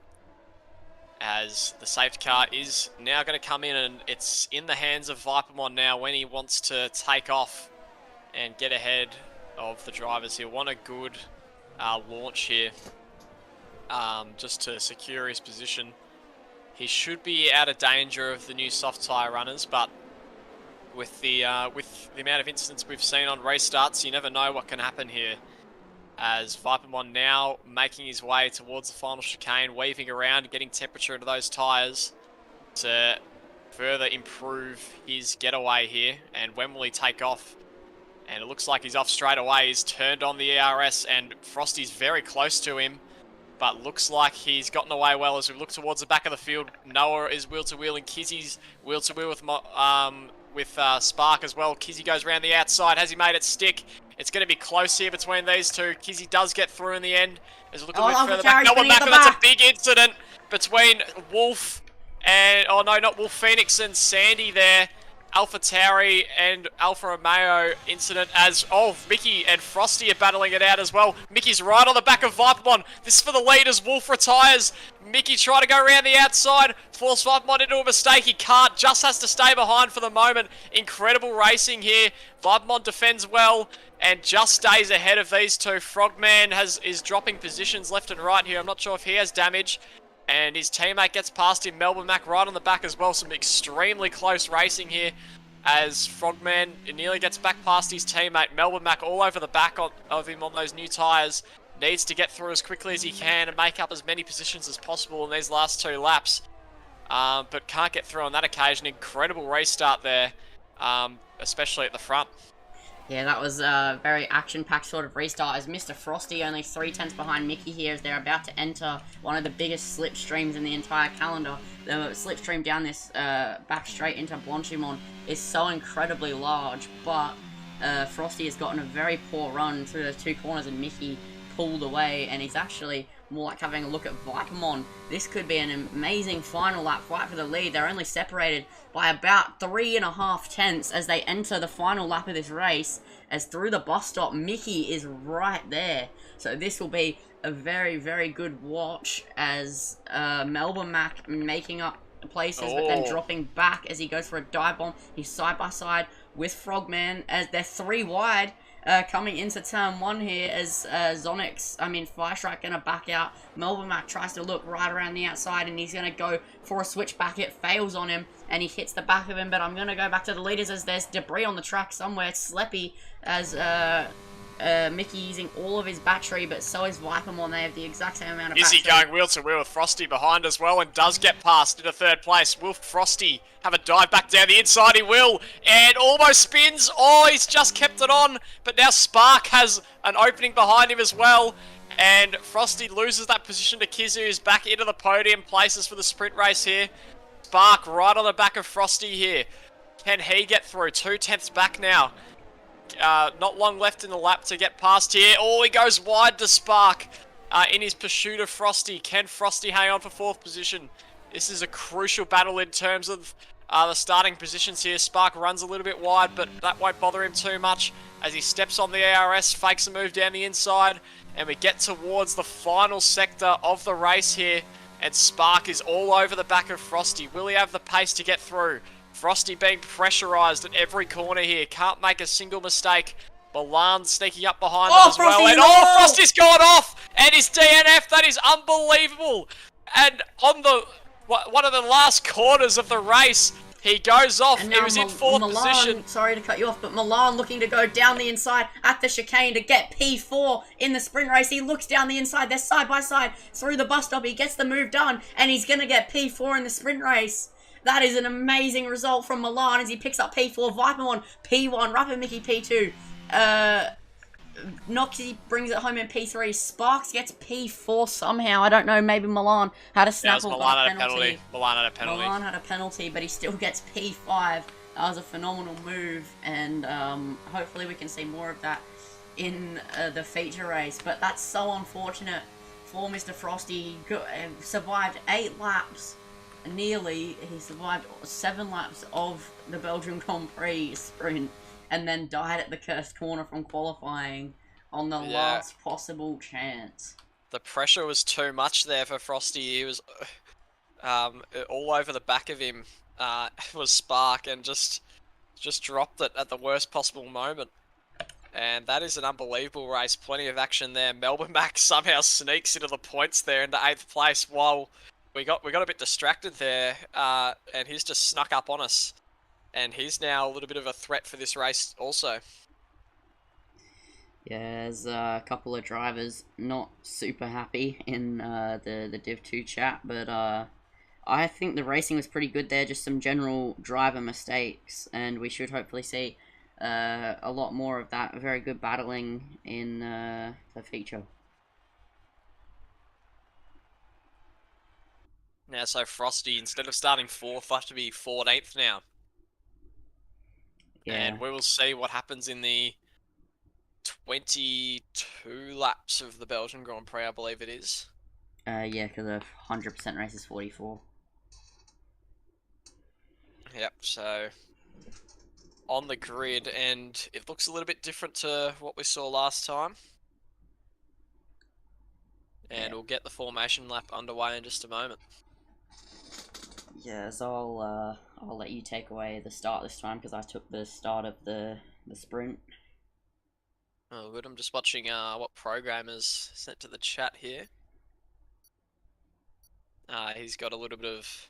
as the safety car is now going to come in, and it's in the hands of Vipermon now when he wants to take off and get ahead of the drivers. He'll want a good launch here, just to secure his position. He should be out of danger of the new soft tyre runners, but with the amount of incidents we've seen on restarts, you never know what can happen here. As Vipermon now making his way towards the final chicane, weaving around, getting temperature into those tyres to further improve his getaway here. And when will he take off? And it looks like he's off straight away. He's turned on the ERS, and Frosty's very close to him, but looks like he's gotten away well as we look towards the back of the field. Noah is wheel-to-wheel, and Kizzy's wheel-to-wheel with Spark as well. Kizzy goes around the outside. Has he made it stick? It's going to be close here between these two. Kizzy does get through in the end. As we look a bit further back. Noah Mack, that's a big incident between Wolf and... Oh, no, not Wolf. Phoenix and Sandy there. Alpha Tauri and Alfa Romeo incident as, Mickey and Frosty are battling it out as well. Mickey's right on the back of Vipermon. This is for the lead as Wolf retires. Mickey trying to go around the outside, force Vipermon into a mistake. He can't, just has to stay behind for the moment. Incredible racing here. Vipermon defends well and just stays ahead of these two. Frogman is dropping positions left and right here. I'm not sure if he has damage. And his teammate gets past him. Melbourne Mac right on the back as well. Some extremely close racing here as Frogman nearly gets back past his teammate. Melbourne Mac all over the back of him on those new tyres. Needs to get through as quickly as he can and make up as many positions as possible in these last 2 laps. But can't get through on that occasion. Incredible restart there, especially at the front. Yeah, that was a very action-packed sort of restart as Mr. Frosty only 3/10 behind Mickey here as they're about to enter one of the biggest slipstreams in the entire calendar. The slipstream down this back straight into Blanchimont is so incredibly large, but Frosty has gotten a very poor run through those 2 corners and Mickey pulled away, and he's actually more like having a look at Vipermon. This could be an amazing final lap fight for the lead. They're only separated by about 3.5 tenths as they enter the final lap of this race, as through the bus stop, Mickey is right there. So this will be a very, very good watch as Melbourne Mac making up places, but then dropping back as he goes for a dive bomb. He's side by side with Frogman as they're 3 wide. Coming into turn 1 here as Firestrike gonna back out. Melbourne Mac tries to look right around the outside and he's gonna go for a switchback. It fails on him and he hits the back of him, but I'm gonna go back to the leaders as there's debris on the track somewhere. Sleppy as Mickey using all of his battery, but so is Vipermon. They have the exact same amount of battery. Izzy going wheel to wheel with Frosty behind as well and does get past into 3rd place. Will Frosty have a dive back down the inside? He will, and almost spins. He's just kept it on, but now Spark has an opening behind him as well, and Frosty loses that position to Kizu, who's back into the podium places for the sprint race here. Spark right on the back of Frosty here. Can he get through? 2/10 back now. Not long left in the lap to get past here. He goes wide to Spark in his pursuit of Frosty. Can Frosty hang on for 4th position? This is a crucial battle in terms of the starting positions here. Spark runs a little bit wide, but that won't bother him too much as he steps on the ARS, fakes a move down the inside, and we get towards the final sector of the race here, and Spark is all over the back of Frosty. Will he have the pace to get through? Frosty being pressurised at every corner here. Can't make a single mistake. Milan sneaking up behind them as well. And Frosty's gone off! And his DNF, that is unbelievable! And on one of the last corners of the race, he goes off. He was in 4th position. Sorry to cut you off, but Milan looking to go down the inside at the chicane to get P4 in the sprint race. He looks down the inside. They're side by side through the bus stop. He gets the move done, and he's going to get P4 in the sprint race. That is an amazing result from Milan as he picks up P4, Vipermon P1, Rapid Mickey P2, Noxy brings it home in P3, Sparks gets P4 somehow. I don't know, maybe Milan had a snapple. Milan had a penalty. Milan had a penalty, but he still gets P5. That was a phenomenal move, and hopefully we can see more of that in the feature race. But that's so unfortunate for Mr. Frosty. He survived 8 laps. Nearly, he survived 7 laps of the Belgian Grand Prix sprint and then died at the cursed corner from qualifying on the last possible chance. The pressure was too much there for Frosty. He was all over the back of him was Spark and just dropped it at the worst possible moment. And that is an unbelievable race. Plenty of action there. Melbourne Mac somehow sneaks into the points there into 8th place while we got a bit distracted there, and he's just snuck up on us. And he's now a little bit of a threat for this race also. Yeah, there's a couple of drivers not super happy in the Div 2 chat, but I think the racing was pretty good there, just some general driver mistakes, and we should hopefully see a lot more of that very good battling in the feature. Now, so Frosty, instead of starting 4th, will have to be 14th now. Yeah. And we will see what happens in the 22 laps of the Belgian Grand Prix, I believe it is. Yeah, because the 100% race is 44. Yep, so on the grid, and it looks a little bit different to what we saw last time. And we'll get the formation lap underway in just a moment. Yes, I'll let you take away the start this time because I took the start of the sprint. Oh, good. I'm just watching what programmers sent to the chat here. He's got a little bit of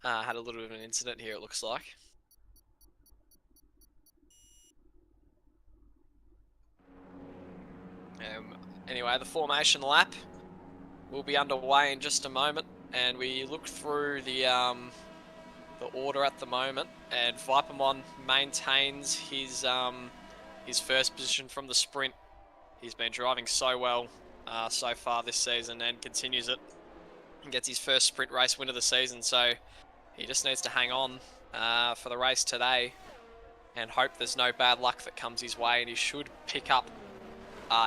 had a little bit of an incident here, it looks like. Anyway, the formation lap will be underway in just a moment, and we look through the order at the moment, and Vipermon maintains his first position from the sprint. He's been driving so well so far this season and continues it and gets his first sprint race win of the season, so he just needs to hang on for the race today and hope there's no bad luck that comes his way, and he should pick up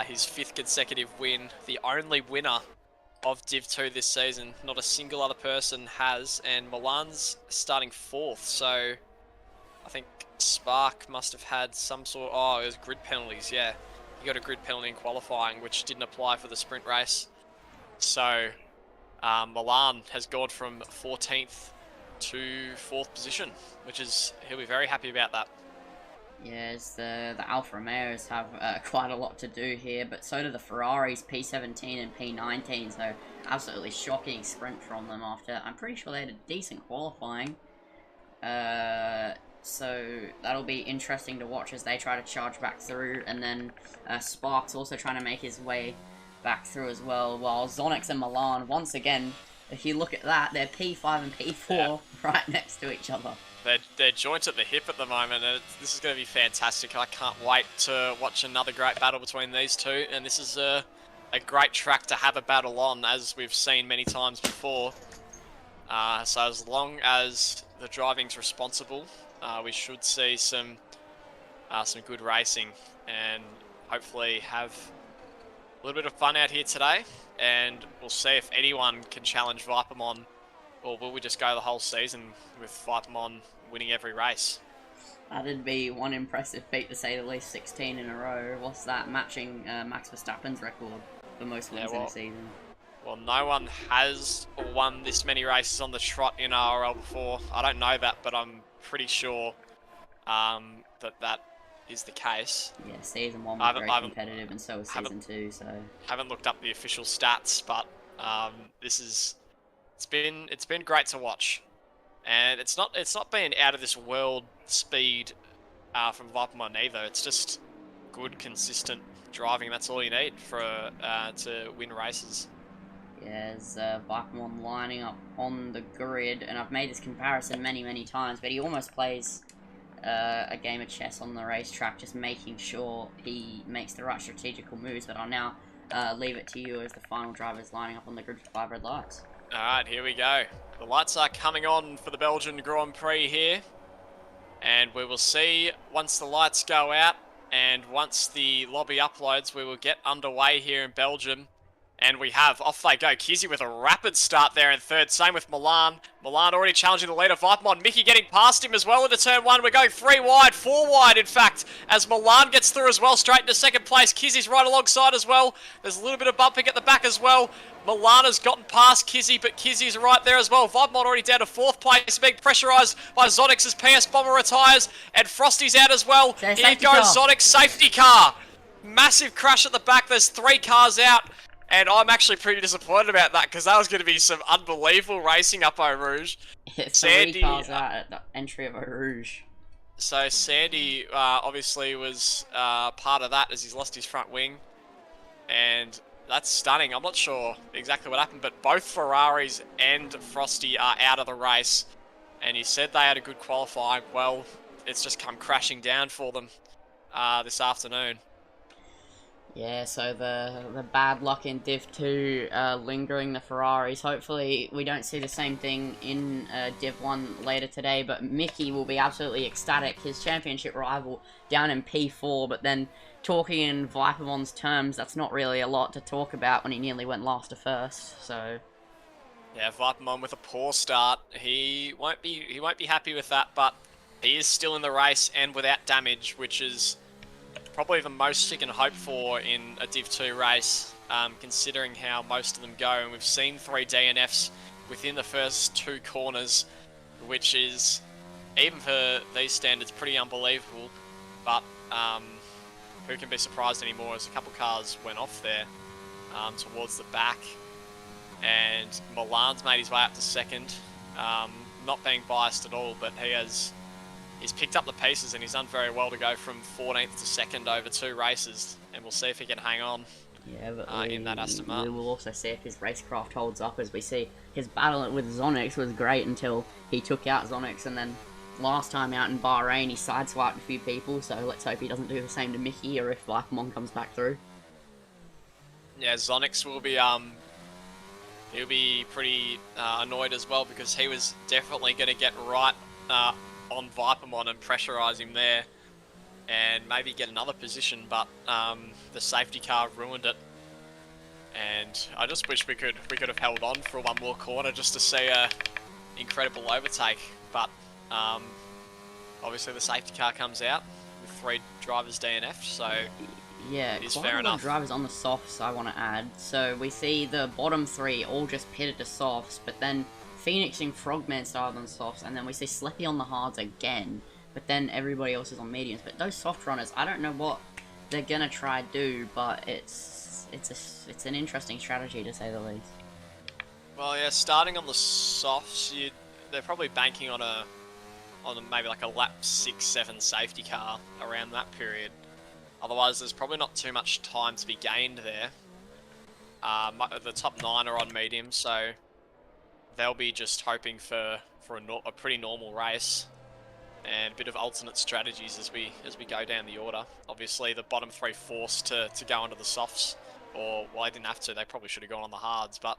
his 5th consecutive win, the only winner of Div 2 this season. Not a single other person has, and Milan's starting 4th, so I think Spark must have had some sort it was grid penalties, yeah. He got a grid penalty in qualifying, which didn't apply for the sprint race. So Milan has gone from 14th to 4th position, which is, he'll be very happy about that. Yes, the Alfa Romeos have quite a lot to do here, but so do the Ferraris, P17 and P19, so absolutely shocking sprint from them after, I'm pretty sure they had a decent qualifying. So that'll be interesting to watch as they try to charge back through, and then Spark's also trying to make his way back through as well, while Zonix and Milan, once again, if you look at that, they're P5 and P4 right next to each other. They're joints at the hip at the moment, and this is going to be fantastic. I can't wait to watch another great battle between these two, and this is a great track to have a battle on, as we've seen many times before. So as long as the driving's responsible, we should see some good racing, and hopefully have a little bit of fun out here today. And we'll see if anyone can challenge Vipermon, or will we just go the whole season with Vipermon winning every race? That'd be one impressive feat to say the least, 16 in a row. What's that, matching Max Verstappen's record for most wins in a season? Well, no one has won this many races on the trot in ORL before. I don't know that, but I'm pretty sure that is the case. Yeah, season 1 was very competitive, and so was season 2. So haven't looked up the official stats, but it's been great to watch, and it's not been out of this world speed from Vipermon either. It's just good, consistent driving. That's all you need for to win races. Yeah, there's Vipermon lining up on the grid, and I've made this comparison many times, but he almost plays a game of chess on the racetrack, just making sure he makes the right strategical moves. But I'll now leave it to you as the final driver's lining up on the grid for 5 red lights. Alright, here we go. The lights are coming on for the Belgian Grand Prix here, and we will see once the lights go out and once the lobby uploads, we will get underway here in Belgium. And we have, off they go, Kizzy with a rapid start there in 3rd, same with Milan. Milan already challenging the leader, Vipermon. Mickey getting past him as well into turn 1. We're going 3 wide, 4 wide in fact, as Milan gets through as well, straight into 2nd place. Kizzy's right alongside as well. There's a little bit of bumping at the back as well. Milan has gotten past Kizzy, but Kizzy's right there as well. Vipermon already down to 4th place, being pressurised by Zonix as PS Bomber retires, and Frosty's out as well. Here goes Zonix, safety car. Massive crash at the back, there's 3 cars out. And I'm actually pretty disappointed about that, because that was going to be some unbelievable racing up Eau Rouge. Sandy cars out at the entry of Eau Rouge. So Sandy obviously was part of that, as he's lost his front wing. And that's stunning. I'm not sure exactly what happened, but both Ferraris and Frosty are out of the race. And you said they had a good qualifying. Well, it's just come crashing down for them this afternoon. Yeah, so the bad luck in Div 2 lingering the Ferraris. Hopefully we don't see the same thing in Div 1 later today, but Mickey will be absolutely ecstatic. His championship rival down in P4, but then talking in Vipermon's terms, that's not really a lot to talk about when he nearly went last to first, so... Yeah, Vipermon with a poor start. He won't be happy with that, but he is still in the race and without damage, which is probably the most you can hope for in a Div 2 race, considering how most of them go. And we've seen 3 DNFs within the first 2 corners, which is, even for these standards, pretty unbelievable. But who can be surprised anymore, as a couple cars went off there towards the back. And Milan's made his way up to second. Not being biased at all, but he's picked up the pieces and he's done very well to go from 14th to second over 2 races. And we'll see if he can hang on in that Aston Martin. We will also see if his racecraft holds up, as we see his battle with Zonix was great until he took out Zonix, and then last time out in Bahrain he sideswiped a few people, so let's hope he doesn't do the same to Mickey, or if Vipermon comes back through. Yeah, Zonix will be he'll be pretty annoyed as well, because he was definitely going to get right on Vipermon and pressurise him there and maybe get another position, but the safety car ruined it. And I just wish we could have held on for one more corner just to see a incredible overtake, but obviously the safety car comes out with 3 drivers DNF, so yeah, it is quite fair a lot enough. of drivers on the softs, I want to add. So we see the bottom 3 all just pitted to softs, but then Phoenix and Frogman started on softs, and then we see Sleppy on the hards again, but then everybody else is on mediums. But those soft runners, I don't know what they're gonna try to do, but it's an interesting strategy, to say the least. Well, yeah, starting on the softs, they're probably banking on maybe like a lap 6-7 safety car around that period. Otherwise, there's probably not too much time to be gained there. The top 9 are on medium, so they'll be just hoping for a pretty normal race and a bit of alternate strategies as we go down the order. Obviously, the bottom 3 forced to go onto the softs, or well, they didn't have to. They probably should have gone on the hards, but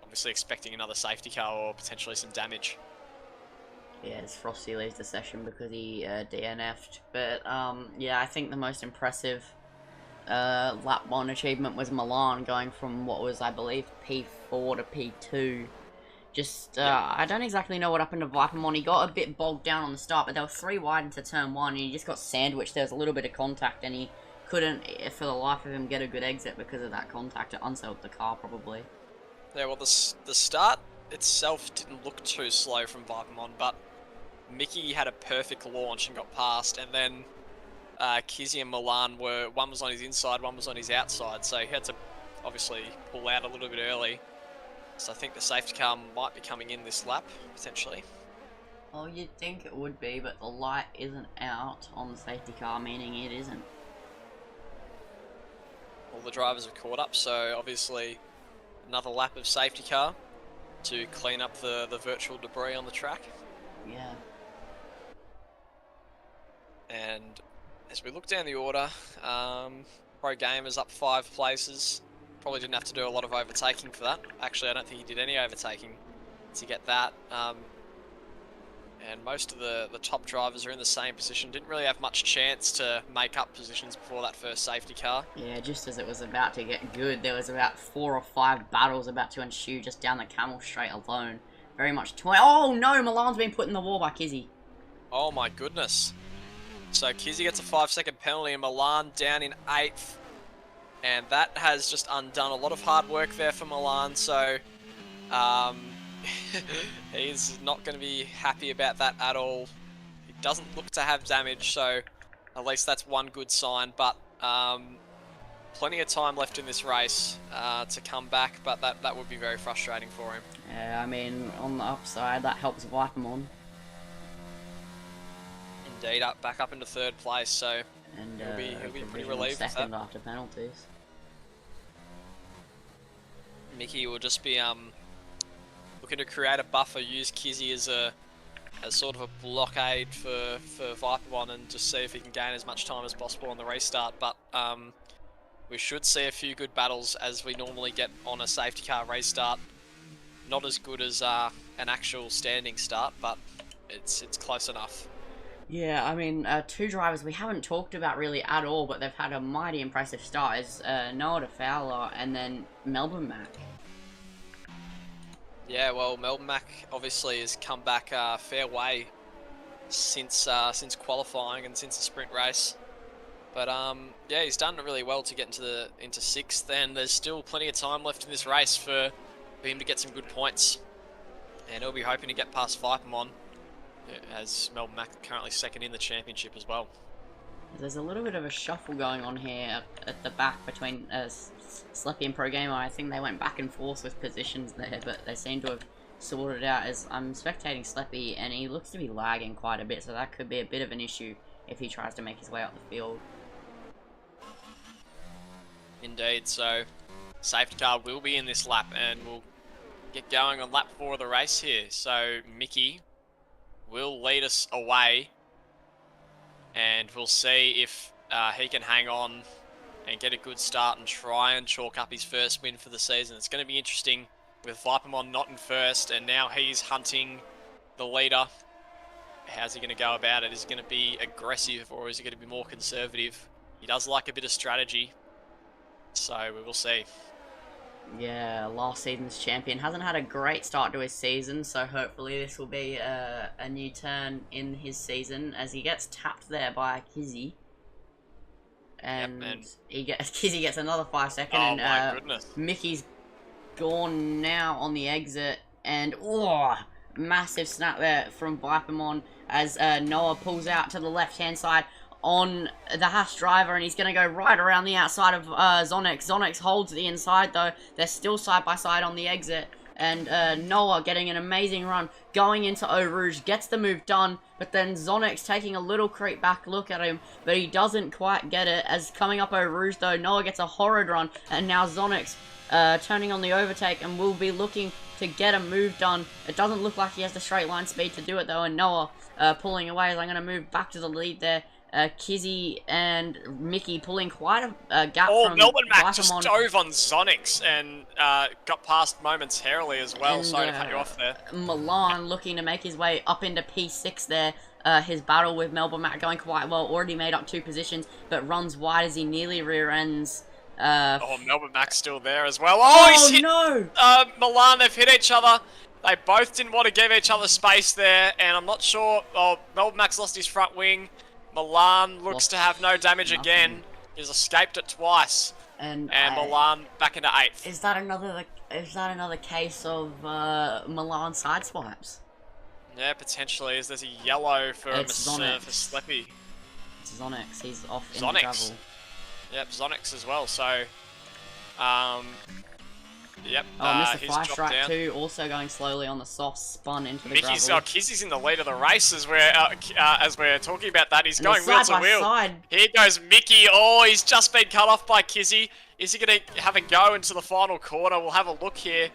obviously expecting another safety car or potentially some damage. Yeah, as Frosty leaves the session because he DNF'd. But yeah, I think the most impressive lap 1 achievement was Milan, going from what was, I believe, P4 to P2. Just, I don't exactly know what happened to Vipermon. He got a bit bogged down on the start, but they were 3 wide into turn 1, and he just got sandwiched. There was a little bit of contact, and he couldn't, for the life of him, get a good exit because of that contact. It unsettled the car, probably. Yeah, well, the start itself didn't look too slow from Vipermon, but Mickey had a perfect launch and got past, and then Kizzy and Milan one was on his inside, one was on his outside, so he had to obviously pull out a little bit early. So I think the safety car might be coming in this lap, potentially. Oh, you'd think it would be, but the light isn't out on the safety car, meaning it isn't. All the drivers have caught up, so obviously another lap of safety car to clean up the virtual debris on the track. Yeah. And as we look down the order, Pro Gamer's up 5 places. Probably didn't have to do a lot of overtaking for that. Actually, I don't think he did any overtaking to get that. And most of the top drivers are in the same position. Didn't really have much chance to make up positions before that first safety car. Yeah, just as it was about to get good, there was about 4 or 5 battles about to ensue just down the Camel Straight alone. Very much oh no, Milan's been put in the wall by Kizzy. Oh my goodness. So Kizzy gets a 5-second penalty and Milan down in 8th. And that has just undone a lot of hard work there for Milan, so he's not going to be happy about that at all. He doesn't look to have damage, so at least that's one good sign, but plenty of time left in this race to come back, but that would be very frustrating for him. Yeah, I mean, on the upside, that helps Vipermon. Indeed, back up into 3rd place, so and he'll be pretty relieved with second that. after penalties. Mickey will just be looking to create a buffer, use Kizzy as sort of a blockade for Vipermon, and just see if he can gain as much time as possible on the restart. But we should see a few good battles as we normally get on a safety car restart. Not as good as an actual standing start, but it's close enough. Yeah, I mean, 2 drivers we haven't talked about really at all, but they've had a mighty impressive start, is Noah DeFowler and then Melbourne Mac. Yeah, well, Melbourne Mac obviously has come back a fair way since qualifying and since the sprint race. But yeah, he's done really well to get into sixth, and there's still plenty of time left in this race for him to get some good points. And he'll be hoping to get past Vipermon, as Melbourne Mac currently second in the championship as well. There's a little bit of a shuffle going on here at the back between Sleppy and Pro Gamer. I think they went back and forth with positions there, but they seem to have sorted it out. As I'm spectating Sleppy, and he looks to be lagging quite a bit, so that could be a bit of an issue if he tries to make his way up the field. Indeed, so safety car will be in this lap, and we'll get going on lap 4 of the race here. So Mickey will lead us away, and we'll see if he can hang on and get a good start and try and chalk up his first win for the season. It's going to be interesting with Vipermon not in first, and now he's hunting the leader. How's he going to go about it? Is he going to be aggressive, or is he going to be more conservative? He does like a bit of strategy, so we will see. Yeah, last season's champion hasn't had a great start to his season, so hopefully this will be a new turn in his season as he gets tapped there by Kizzy. And, Kizzy gets another 5 second, oh and my goodness. Mickey's gone now on the exit, and massive snap there from Vipermon as Noah pulls out to the left hand side on the Haas driver, and he's going to go right around the outside of Zonix. Zonix holds the inside though. They're still side by side on the exit, and Noah getting an amazing run going into Eau Rouge, gets the move done, but then Zonix taking a little creep back look at him, but he doesn't quite get it. As coming up Eau Rouge though, Noah gets a horrid run, and now Zonix turning on the overtake and will be looking to get a move done. It doesn't look like he has the straight line speed to do it though, and Noah pulling away as I'm going to move back to the lead there. Kizzy and Mickey pulling quite a gap from Melbourne Mac Vipermon. just dove on Zonix and got past momentarily as well. And, Sorry to cut you off there. Milan looking to make his way up into P6 there. His battle with Melbourne Mac going quite well. Already made up 2 positions, but runs wide as he nearly rear ends. Melbourne Mac's still there as well. Oh, he's hit no! Milan. They've hit each other. They both didn't want to give each other space there, and I'm not sure. Oh, Melbourne Mac's lost his front wing. Milan looks to have no damage again. He's escaped it twice, and Milan back into 8th. Is that another case of Milan sideswipes? Yeah, potentially. There's a yellow for Sleppy. It's Zonix. He's off in the gravel. Yep, Zonix as well. So, yep. Mr. He's Fire dropped Strike down. 2 also going slowly on the soft, spun into the gravel. Kizzy's in the lead of the race as we're talking about that. He's going wheel to wheel. Here goes Mickey. Oh, he's just been cut off by Kizzy. Is he going to have a go into the final corner? We'll have a look here.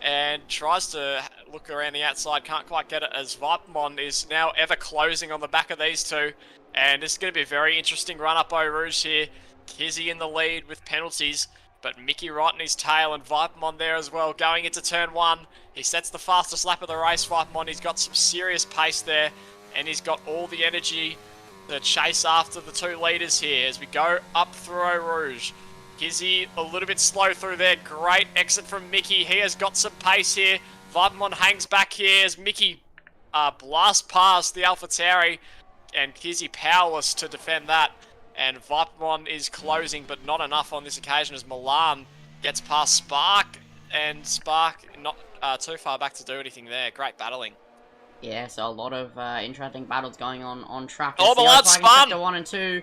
And tries to look around the outside. Can't quite get it as Vipermon is now ever closing on the back of these two. And this is going to be a very interesting run up Eau Rouge here. Kizzy in the lead with penalties, but Mickey right in his tail, and Vipermon there as well, going into turn 1. He sets the fastest lap of the race, Vipermon. He's got some serious pace there, and he's got all the energy to chase after the 2 leaders here as we go up through Eau Rouge. Kizzy a little bit slow through there. Great exit from Mickey. He has got some pace here. Vipermon hangs back here as Mickey blasts past the AlphaTauri, and Kizzy powerless to defend that. And Vipermon is closing, but not enough on this occasion as Milan gets past Spark, and Spark not too far back to do anything there. Great battling. Yeah, so a lot of interesting battles going on track. Oh, Milan spun! Sector 1 and 2.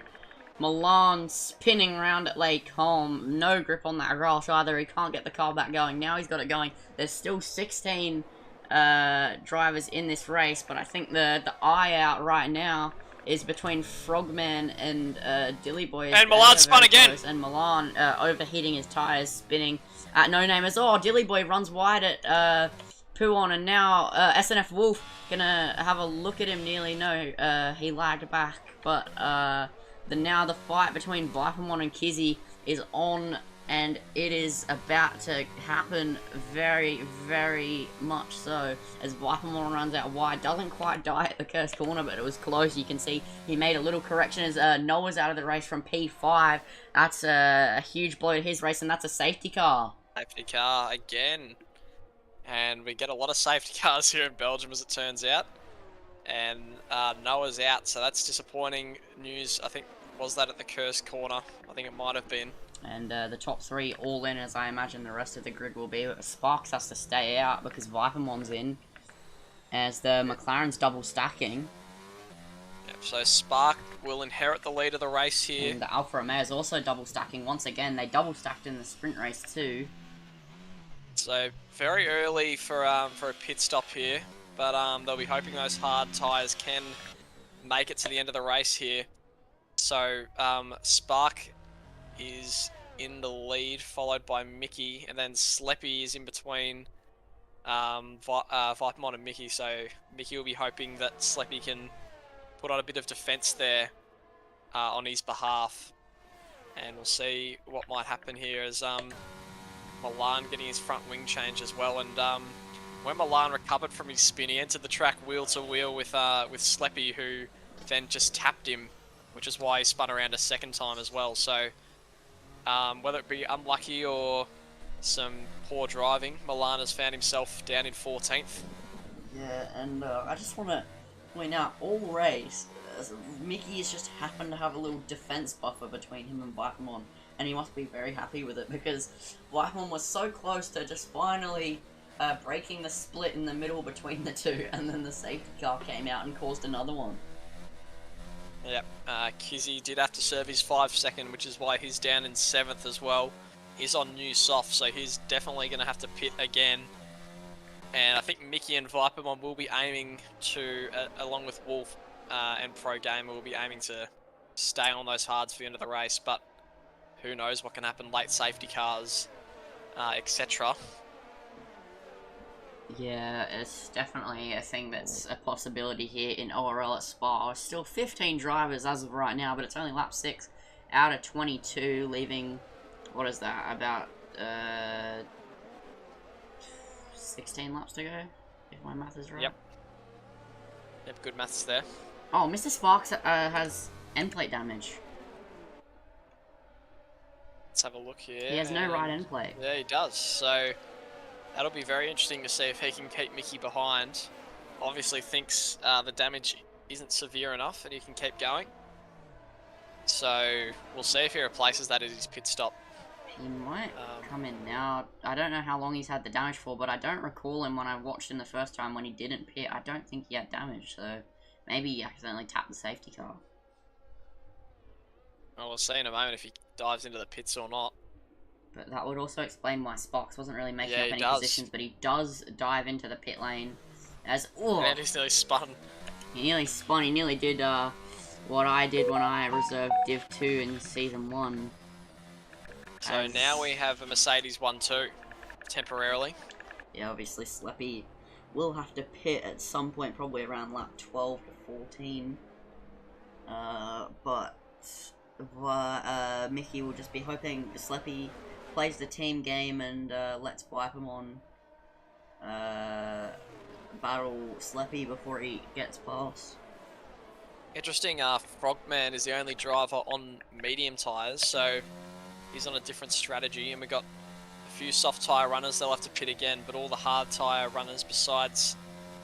Milan spinning around at Lake Holm. No grip on that grass either. He can't get the car back going. Now he's got it going. There's still 16 drivers in this race, but I think the eye out right now is between Frogman and Dillyboy. And Milan spun again! Close, and Milan overheating his tyres, spinning at No Name as well. Dillyboy runs wide at Puon, and now SNF Wolf gonna have a look at him nearly. No, he lagged back, but now the fight between Vipermon and Kizzy is on, and it is about to happen very, very much so, as Vipermon runs out wide. Doesn't quite die at the cursed corner, but it was close. You can see he made a little correction as Noah's out of the race from P5. That's a huge blow to his race, and that's a safety car. Safety car again. And we get a lot of safety cars here in Belgium, as it turns out. And Noah's out, so that's disappointing news. I think, was that at the cursed corner? I think it might have been. And the top 3 all in, as I imagine the rest of the grid will be. But Sparks has to stay out because Vipermon's in, as the McLaren's double stacking. Yep, so Spark will inherit the lead of the race here. And the Alfa Romeo is also double stacking once again. They double stacked in the sprint race too. So very early for a pit stop here, but they'll be hoping those hard tyres can make it to the end of the race here. So Spark is in the lead, followed by Mickey, and then Sleppy is in between Vipermon and Mickey. So Mickey will be hoping that Sleppy can put on a bit of defense there on his behalf, and we'll see what might happen here as Milan getting his front wing change as well. And when Milan recovered from his spin, he entered the track wheel to wheel with Sleppy, who then just tapped him, which is why he spun around a second time as well. So whether it be unlucky or some poor driving, Milan has found himself down in 14th. Yeah, and I just want to point out, all race, Mickey has just happened to have a little defense buffer between him and Vipermon, and he must be very happy with it, because Vipermon was so close to just finally breaking the split in the middle between the two, and then the safety car came out and caused another one. Yep, Kizzy did have to serve his 5-second, which is why he's down in 7th as well. He's on new soft, so he's definitely going to have to pit again. And I think Mickey and Vipermon will be aiming to, along with Wolf and Pro Gamer, will be aiming to stay on those hards for the end of the race. But who knows what can happen, late safety cars, etc. Yeah, it's definitely a thing that's a possibility here in ORL at Spa. Still 15 drivers as of right now, but it's only lap 6 out of 22, leaving, what is that, about 16 laps to go, if my math is right. Yep, good maths there. Oh, Mr. Sparks has end plate damage. Let's have a look here. He has no right end plate. Yeah, he does. So that'll be very interesting to see if he can keep Mickey behind. Obviously thinks the damage isn't severe enough and he can keep going. So we'll see if he replaces that at his pit stop. He might come in now. I don't know how long he's had the damage for, but I don't recall him when I watched him the first time when he didn't pit. I don't think he had damage, so maybe he accidentally tapped the safety car. Well, we'll see in a moment if he dives into the pits or not. But that would also explain why Sparks wasn't really making up any does. positions, but he does dive into the pit lane. As And he's nearly spun. He nearly spun. He nearly did what I did when I reserved Div 2 in Season 1. So now we have a Mercedes 1-2, temporarily. Yeah, obviously Sleppy will have to pit at some point, probably around lap 12 to 14. But Mickey will just be hoping Sleppy plays the team game and lets Vipermon battle Sleppy before he gets past. Interesting, Frogman is the only driver on medium tyres, so he's on a different strategy, and we've got a few soft tyre runners. They'll have to pit again, but all the hard tyre runners besides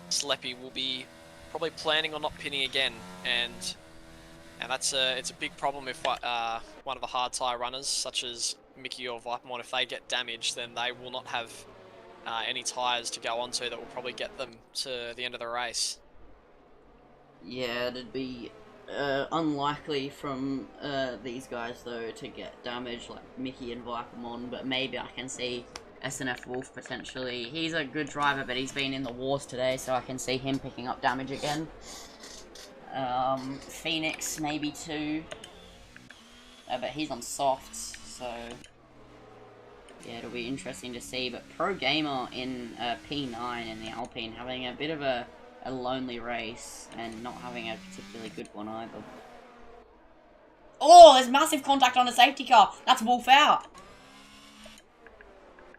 Sleppy will be probably planning on not pitting again, and that's it's a big problem if one of the hard tyre runners, such as Mickey or Vipermon, if they get damaged, then they will not have any tyres to go onto that will probably get them to the end of the race. Yeah, it'd be unlikely from these guys, though, to get damage like Mickey and Vipermon, but maybe I can see SNF Wolf potentially. He's a good driver, but he's been in the wars today, so I can see him picking up damage again. Phoenix maybe too, but he's on softs, so yeah, it'll be interesting to see. But Pro Gamer in P9 in the Alpine having a bit of a lonely race and not having a particularly good one either. Oh, there's massive contact on the safety car. That's Wolf out.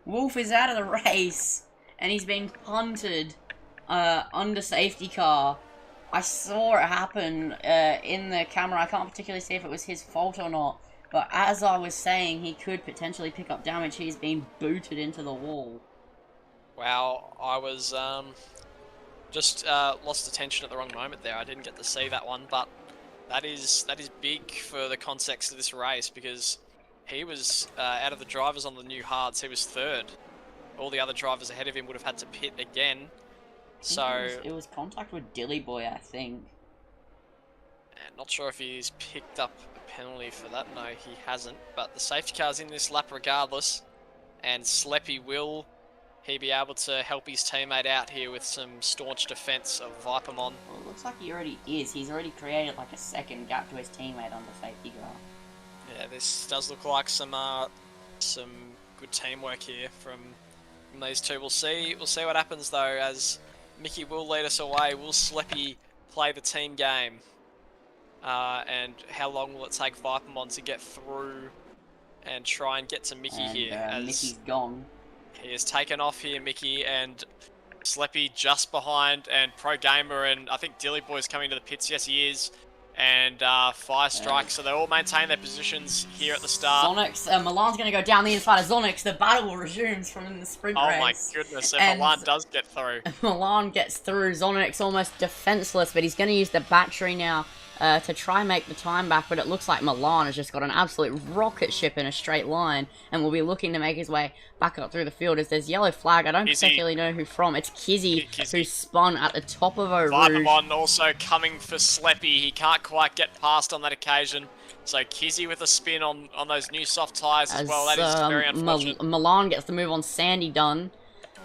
Wolf is out of the race and he's been punted under safety car. I saw it happen in the camera. I can't particularly see if it was his fault or not, but as I was saying, he could potentially pick up damage. He's been booted into the wall. Wow, I was just lost attention at the wrong moment there. I didn't get to see that one, but that is big for the context of this race, because he was out of the drivers on the new hards, he was third. All the other drivers ahead of him would have had to pit again. So it was contact with Dilly Boy, I think. Not sure if he's picked up a penalty for that. No, he hasn't. But the safety car's in this lap regardless, and Sleppy, will he be able to help his teammate out here with some staunch defense of Vipermon? Well, it looks like he already is. He's already created like a second gap to his teammate on the safety car. Yeah, this does look like some good teamwork here from these two. We'll see what happens though, as Mickey will lead us away. Will Sleppy play the team game? And how long will it take Vipermon to get through and try and get to Mickey here? As Mickey's gone. He has taken off here, Mickey, and Sleppy just behind, and Pro Gamer, and I think Dilly Boy's coming to the pits. Yes, he is. And Fire Strike, so they all maintain their positions here at the start. Zonix, Milan's going to go down the inside of Zonix. The battle resumes from the sprint race. Oh my goodness, and Milan does get through. Milan gets through. Zonix almost defenseless, but he's going to use the battery now to try and make the time back, but it looks like Milan has just got an absolute rocket ship in a straight line and will be looking to make his way back up through the field. As there's yellow flag, I don't particularly know who from. It's Kizzy, who spun at the top of ORL Round. Vipermon also coming for Sleppy. He can't quite get past on that occasion. So Kizzy with a spin on those new soft tyres as well. That is very unfortunate. Milan gets the move on Sandy done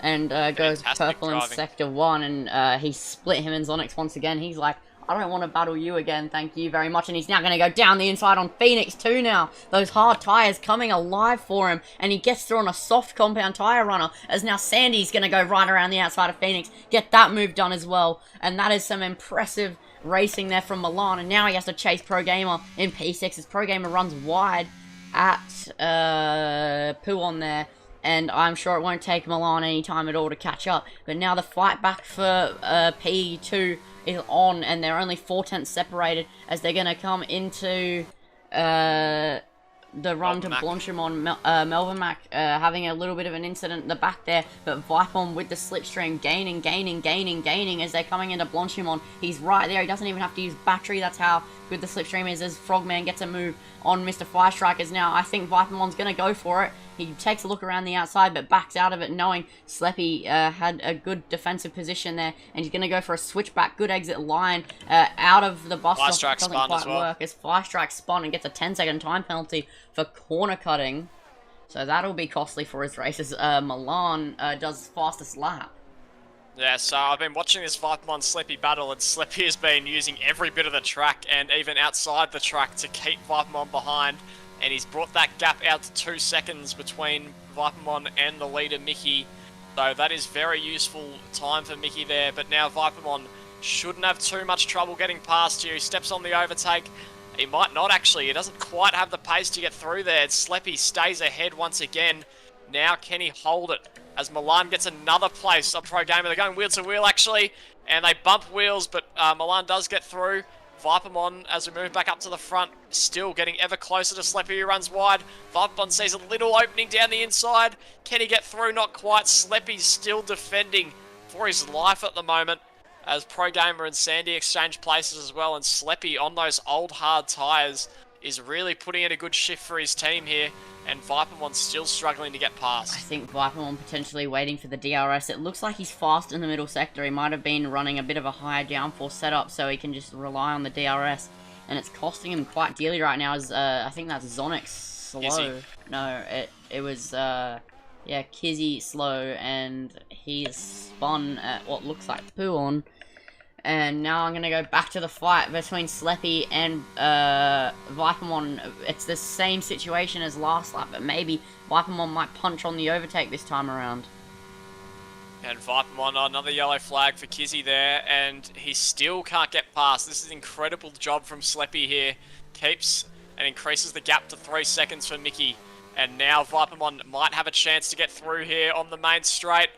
and goes purple in Sector 1, and he split him and Zonix once again. He's like, I don't want to battle you again, thank you very much. And he's now going to go down the inside on Phoenix too now. Those hard tyres coming alive for him. And he gets through on a soft compound tyre runner, as now Sandy's going to go right around the outside of Phoenix. Get that move done as well. And that is some impressive racing there from Milan. And now he has to chase Pro Gamer in P6 as Pro Gamer runs wide at Puon there. And I'm sure it won't take Milan any time at all to catch up. But now the fight back for P2 is on, and they're only 4/10 separated as they're going to come into the run to Blanchimont. Melvin Mac having a little bit of an incident at the back there, but Vipermon with the slipstream gaining as they're coming into Blanchimont. He's right there. He doesn't even have to use battery. That's how good the slipstream is, as Frogman gets a move on Mr. Firestrikers now. I think Vipermon's going to go for it. He takes a look around the outside, but backs out of it, knowing Sleppy had a good defensive position there, and he's going to go for a switchback, good exit line out of the bus stop. Doesn't quite work as Firestrike spun and gets a 10-second time penalty for corner cutting. So that'll be costly for his race as Milan does fastest lap. Yeah, so I've been watching this Vipermon Sleppy battle, and Sleppy has been using every bit of the track and even outside the track to keep Vipermon behind. And he's brought that gap out to 2 seconds between Vipermon and the leader, Mickey. So that is very useful time for Mickey there. But now Vipermon shouldn't have too much trouble getting past you. Steps on the overtake. He might not actually. He doesn't quite have the pace to get through there. Sleppy stays ahead once again. Now can he hold it? As Milan gets another place on Pro Gamer. They're going wheel to wheel actually. And they bump wheels, but Milan does get through. Vipermon, as we move back up to the front, still getting ever closer to Sleppy, who runs wide. Vipermon sees a little opening down the inside. Can he get through? Not quite. Sleppy's still defending for his life at the moment, as Pro Gamer and Sandy exchange places as well. And Sleppy, on those old hard tyres, is really putting in a good shift for his team here. And Vipermon's still struggling to get past. I think Vipermon potentially waiting for the DRS. It looks like he's fast in the middle sector. He might have been running a bit of a higher downforce setup so he can just rely on the DRS. And it's costing him quite dearly right now, as I think that's Zonix slow. No, it was Kizzy slow, and he's spun at what looks like Puon. And now I'm going to go back to the fight between Sleppy and Vipermon. It's the same situation as last lap, but maybe Vipermon might punch on the overtake this time around. And Vipermon, another yellow flag for Kizzy there, and he still can't get past. This is an incredible job from Sleppy here. Keeps and increases the gap to 3 seconds for Mickey. And now Vipermon might have a chance to get through here on the main straight.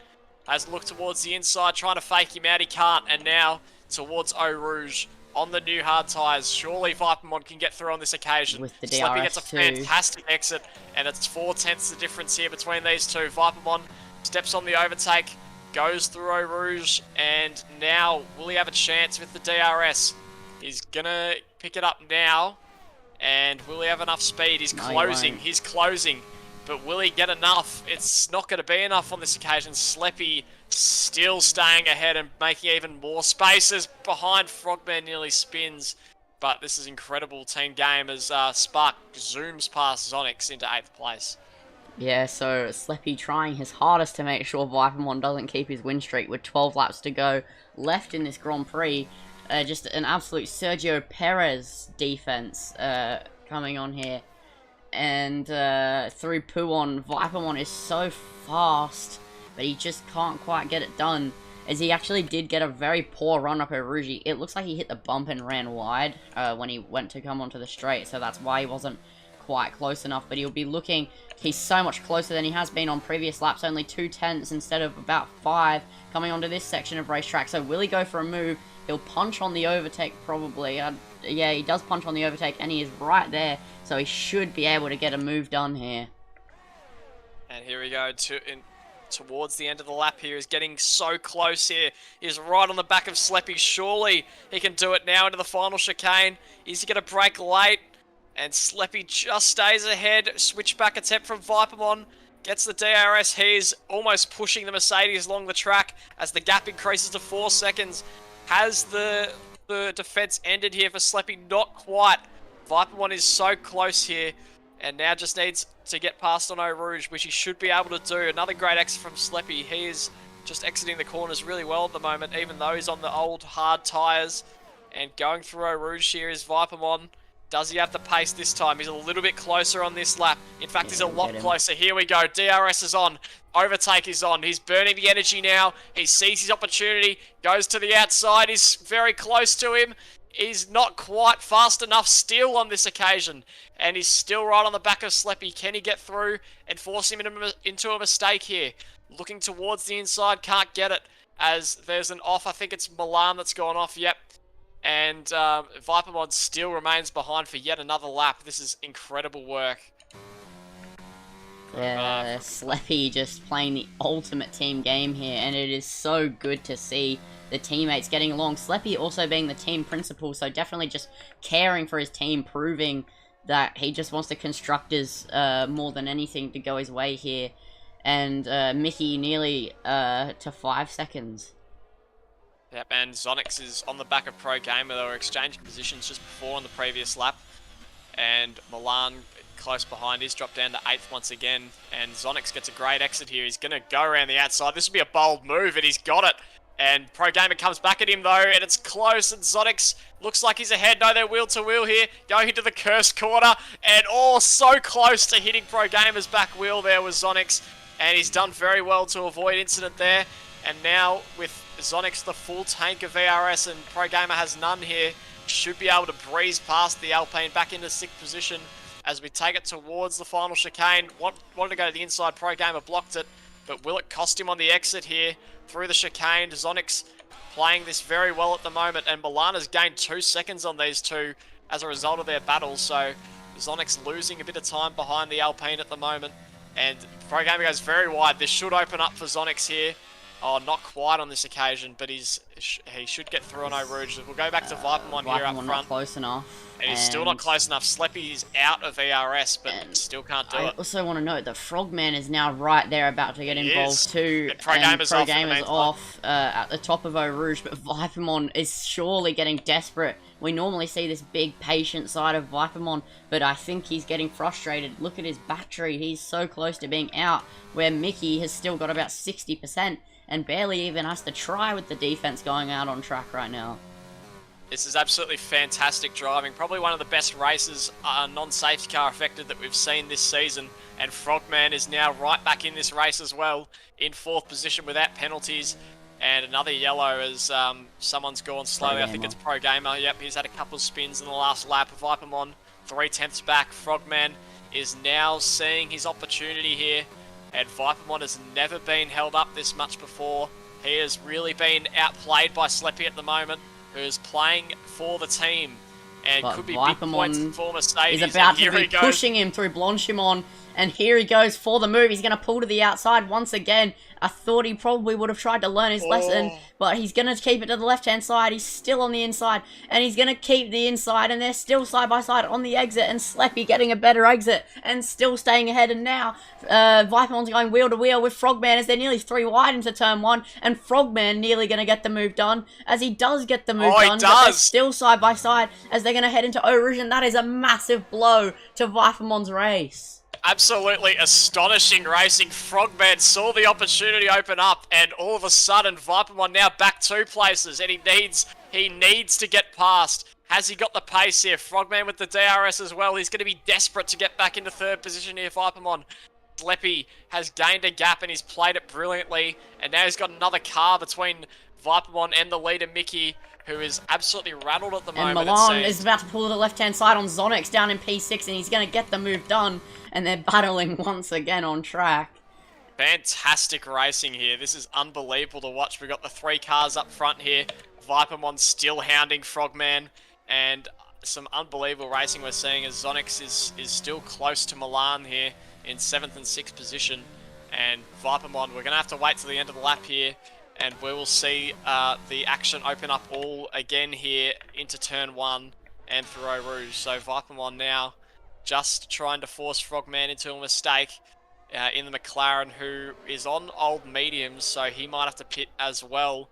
Has looked towards the inside, trying to fake him out. He can't, and now towards Eau Rouge on the new hard tyres. Surely Vipermon can get through on this occasion. With the Sleppy DRS gets a fantastic exit, and it's 4/10 the difference here between these two. Vipermon steps on the overtake, goes through Eau Rouge, and now will he have a chance with the DRS? He's gonna pick it up now, and will he have enough speed? He's closing, he's closing, but will he get enough? It's not going to be enough on this occasion. Sleppy still staying ahead and making even more spaces behind. Frogman nearly spins, but this is incredible team game as Spark zooms past Zonix into 8th place. Yeah, so Sleppy trying his hardest to make sure Vipermon doesn't keep his win streak with 12 laps to go left in this Grand Prix. Just an absolute Sergio Perez defense coming on here. And through Puon, Vipermon is so fast, but he just can't quite get it done. As he actually did get a very poor run up at Rouge. It looks like he hit the bump and ran wide when he went to come onto the straight, so that's why he wasn't quite close enough. But he'll be looking, he's so much closer than he has been on previous laps, only 2/10 instead of about 5 coming onto this section of racetrack. So will he go for a move? He'll punch on the overtake probably. Yeah, he does punch on the overtake, and he is right there, so he should be able to get a move done here. And here we go towards the end of the lap here. He's getting so close here. He's right on the back of Sleppy. Surely he can do it now into the final chicane. Is he going to brake late? And Sleppy just stays ahead. Switchback attempt from Vipermon. Gets the DRS. He's almost pushing the Mercedes along the track as the gap increases to 4 seconds. Has the defense ended here for Sleppy? Not quite. Vipermon is so close here, and now just needs to get past on Eau Rouge, which he should be able to do. Another great exit from Sleppy. He is just exiting the corners really well at the moment, even though he's on the old hard tyres. And going through Eau Rouge here is Vipermon. Does he have the pace this time? He's a little bit closer on this lap. In fact, he's a lot closer. Here we go. DRS is on. Overtake is on. He's burning the energy now. He sees his opportunity. Goes to the outside. He's very close to him. He's not quite fast enough still on this occasion. And he's still right on the back of Sleppy. Can he get through and force him into a mistake here? Looking towards the inside. Can't get it as there's an off. I think it's Milan that's gone off. Yep. And Vipermon still remains behind for yet another lap. This is incredible work. Yeah, Sleppy just playing the ultimate team game here, and it is so good to see the teammates getting along. Sleppy also being the team principal, so definitely just caring for his team, proving that he just wants the constructors more than anything to go his way here. And Mickey nearly to 5 seconds. Yep, and Zonix is on the back of Pro Gamer. They were exchanging positions just before on the previous lap. And Milan close behind. He's dropped down to 8th once again. And Zonix gets a great exit here. He's going to go around the outside. This will be a bold move, and he's got it. And Pro Gamer comes back at him, though, and it's close. And Zonix looks like he's ahead. No, they're wheel to wheel here. Going into the cursed corner. And so close to hitting Pro Gamer's back wheel there was Zonix. And he's done very well to avoid incident there. And now with Zonix the full tank of VRS and Pro Gamer has none here, should be able to breeze past the Alpine back into 6th position as we take it towards the final chicane. Wanted to go to the inside, Pro Gamer blocked it, but will it cost him on the exit here through the chicane? Zonix playing this very well at the moment, and Milana's gained 2 seconds on these two as a result of their battle, so Zonix losing a bit of time behind the Alpine at the moment, and Pro Gamer goes very wide. This should open up for Zonix here. Oh, not quite on this occasion, but he should get through on Eau Rouge. We'll go back to Vipermon here up front. Not close enough. And he's still not close enough. Sleppy is out of ERS, but still can't do it. I also want to note that Frogman is now right there about to get involved too. And Pro Gamer's off at the top of Eau Rouge, but Vipermon is surely getting desperate. We normally see this big, patient side of Vipermon, but I think he's getting frustrated. Look at his battery. He's so close to being out, where Mickey has still got about 60%. And barely even has to try with the defense going out on track right now. This is absolutely fantastic driving. Probably one of the best races, non-safety car affected, that we've seen this season. And Frogman is now right back in this race as well, in 4th position without penalties. And another yellow as someone's gone slowly. I think it's Pro Gamer. Yep, he's had a couple of spins in the last lap. Vipermon 3/10 back. Frogman is now seeing his opportunity here. And Vipermon has never been held up this much before. He has really been outplayed by Sleppy at the moment, who's playing for the team. And could be big points for Mercedes. He's about to be pushing him through Blanchimon. And here he goes for the move. He's going to pull to the outside once again. I thought he probably would have tried to learn his lesson, but he's going to keep it to the left-hand side. He's still on the inside, and he's going to keep the inside, and they're still side-by-side on the exit, and Sleppy getting a better exit, and still staying ahead. And now, Vipermon's going wheel-to-wheel with Frogman as they're nearly 3 wide into turn 1, and Frogman nearly going to get the move done, as he does get the move done, but they're still side-by-side as they're going to head into Eau Rouge, and that is a massive blow to Vipermon's race. Absolutely astonishing racing. Frogman saw the opportunity open up, and all of a sudden, Vipermon now back 2 places, and he needs to get past. Has he got the pace here? Frogman with the DRS as well. He's going to be desperate to get back into 3rd position here, Vipermon. Sleppy has gained a gap, and he's played it brilliantly, and now he's got another car between Vipermon and the leader, Mickey, who is absolutely rattled at the moment. And Milan is about to pull to the left-hand side on Zonix down in P6, and he's going to get the move done. And they're battling once again on track. Fantastic racing here. This is unbelievable to watch. We've got the 3 cars up front here. Vipermon still hounding Frogman. And some unbelievable racing we're seeing as Zonix is still close to Milan here in 7th and 6th position. And Vipermon, we're going to have to wait till the end of the lap here. And we will see the action open up all again here into turn 1 and through Eau Rouge. So Vipermon now just trying to force Frogman into a mistake in the McLaren, who is on old mediums, so he might have to pit as well.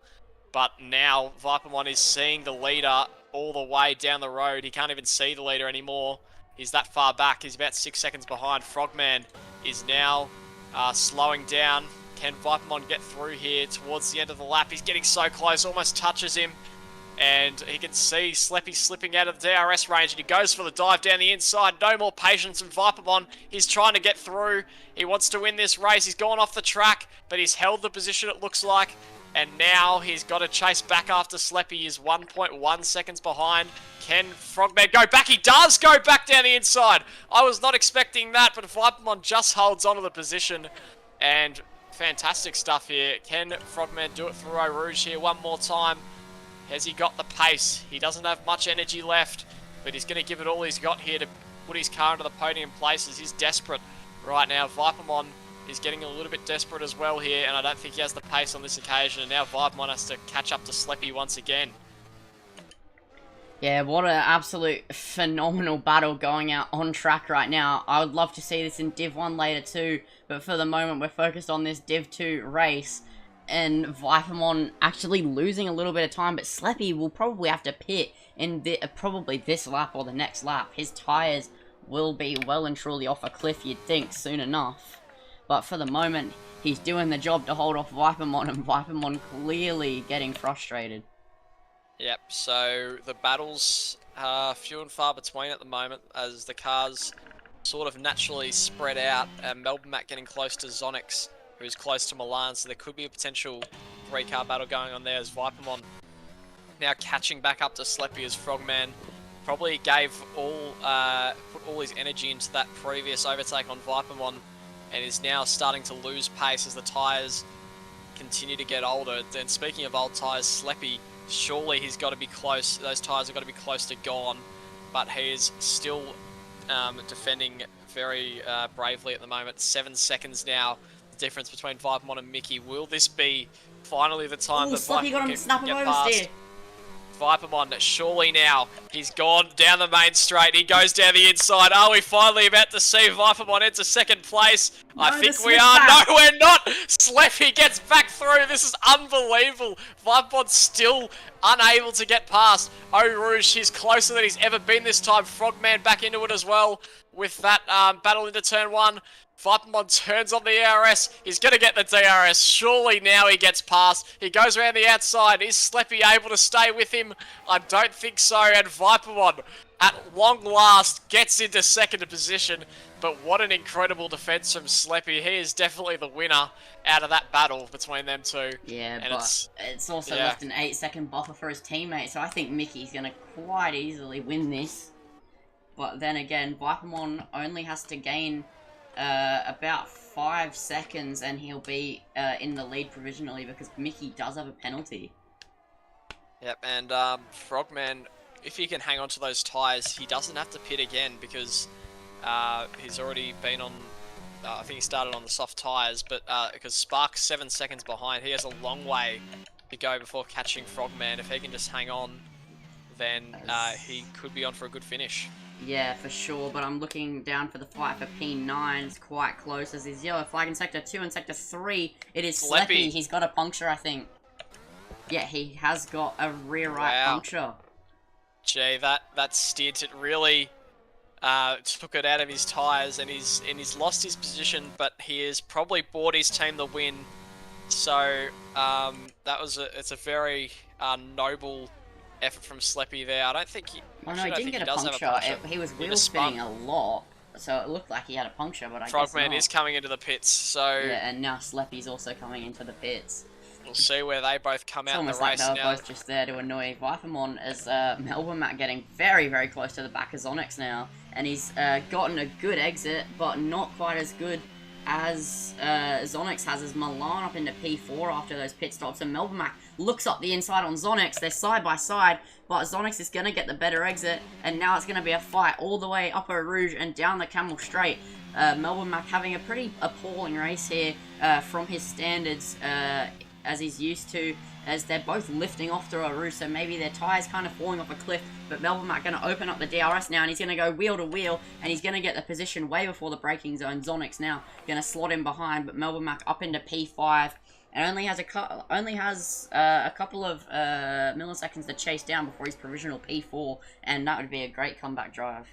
But now Vipermon is seeing the leader all the way down the road. He can't even see the leader anymore. He's that far back. He's about 6 seconds behind. Frogman is now slowing down. Can Vipermon get through here towards the end of the lap? He's getting so close, almost touches him. And he can see Sleppy slipping out of the DRS range, and he goes for the dive down the inside. No more patience from Vipermon. He's trying to get through. He wants to win this race. He's gone off the track, but he's held the position, it looks like. And now he's got to chase back after Sleppy. He's 1.1 seconds behind. Can Frogman go back? He does go back down the inside. I was not expecting that, but Vipermon just holds onto the position. And fantastic stuff here. Can Frogman do it through Eau Rouge here one more time? Has he got the pace? He doesn't have much energy left, but he's going to give it all he's got here to put his car into the podium places. He's desperate right now. Vipermon is getting a little bit desperate as well here, and I don't think he has the pace on this occasion. And now Vipermon has to catch up to Sleppy once again. Yeah, what an absolute phenomenal battle going out on track right now. I would love to see this in Div 1 later too, but for the moment we're focused on this Div 2 race. And Vipermon actually losing a little bit of time, but Sleppy will probably have to pit in probably this lap or the next lap. His tyres will be well and truly off a cliff, you'd think, soon enough. But for the moment, he's doing the job to hold off Vipermon, and Vipermon clearly getting frustrated. Yep, so the battles are few and far between at the moment as the cars sort of naturally spread out. Melbourne Mac getting close to Zonix, who's close to Milan, so there could be a potential 3-car battle going on there as Vipermon now catching back up to Sleppy as Frogman probably gave put all his energy into that previous overtake on Vipermon and is now starting to lose pace as the tyres continue to get older. Then speaking of old tyres, Sleppy, surely he's got to be close, those tyres have got to be close to gone, but he is still defending very bravely at the moment. 7 seconds now. Difference between Vipermon and Mickey. Will this be finally the time that Sleppy got him snap him oversteer. Vipermon, surely now. He's gone down the main straight. He goes down the inside. Are we finally about to see Vipermon enter 2nd place? No, I think we are. No, we're not. Sleppy gets back through. This is unbelievable. Vipermon's still unable to get past Eau Rouge. He's closer than he's ever been this time. Frogman back into it as well with that battle into turn 1. Vipermon turns on the ARS. He's going to get the DRS. Surely now he gets past. He goes around the outside. Is Sleppy able to stay with him? I don't think so. And Vipermon, at long last, gets into 2nd position. But what an incredible defense from Sleppy. He is definitely the winner out of that battle between them two. Yeah, and but it's also left an 8-second buffer for his teammate. So I think Mickey's going to quite easily win this. But then again, Vipermon only has to gain about 5 seconds and he'll be in the lead provisionally because Mickey does have a penalty. Yep, and Frogman, if he can hang on to those tyres, he doesn't have to pit again because he's already been on I think he started on the soft tyres, but because Spark's 7 seconds behind, he has a long way to go before catching Frogman. If he can just hang on, then he could be on for a good finish. Yeah, for sure, but I'm looking down for the fight for P9. It's quite close as his yellow flag in Sector 2 and Sector 3. It is Sleppy. He's got a puncture, I think. Yeah, he has got a rear right puncture. Gee, that stint, it really took it out of his tyres, and he's lost his position, but he has probably bought his team the win. So it's a very noble effort from Sleppy there. I don't think he. Well, no, he didn't get a puncture. He was wheel spinning a lot, so it looked like he had a puncture, but I guess not. Frogman is coming into the pits, so yeah, and now Sleppy's also coming into the pits. We'll see where they both come out in the race now. It's almost like they were both just there to annoy Vipermon, as Melbourne Mac getting very, very close to the back of Zonix now, and he's gotten a good exit, but not quite as good as Zonix has, as Milan up into P4 after those pit stops, and Melbourne Mac looks up the inside on Zonix. They're side by side, but Zonix is going to get the better exit, and now it's going to be a fight all the way up Eau Rouge and down the Camel Straight. Melbourne Mac having a pretty appalling race here from his standards, as he's used to, as they're both lifting off through Eau Rouge, so maybe their tyres kind of falling off a cliff, but Melbourne Mac going to open up the DRS now, and he's going to go wheel to wheel, and he's going to get the position way before the braking zone. Zonix now going to slot him behind, but Melbourne Mac up into P5, and only has a couple of milliseconds to chase down before his provisional P4, and that would be a great comeback drive.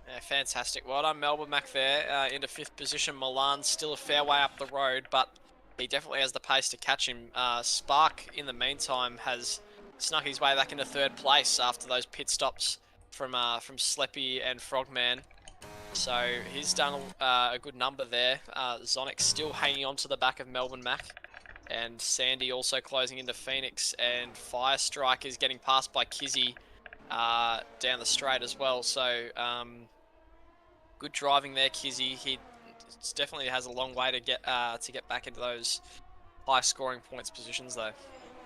Yeah, fantastic. Well done, Melbourne Mac there, into 5th position. Milan's still a fair way up the road, but he definitely has the pace to catch him. Spark, in the meantime, has snuck his way back into 3rd place after those pit stops from Sleppy and Frogman. So he's done a good number there. Zonix still hanging on to the back of Melbourne Mac, and Sandy also closing into Phoenix, and Firestrike is getting passed by Kizzy down the straight as well. So good driving there, Kizzy. He definitely has a long way to get back into those high scoring points positions though.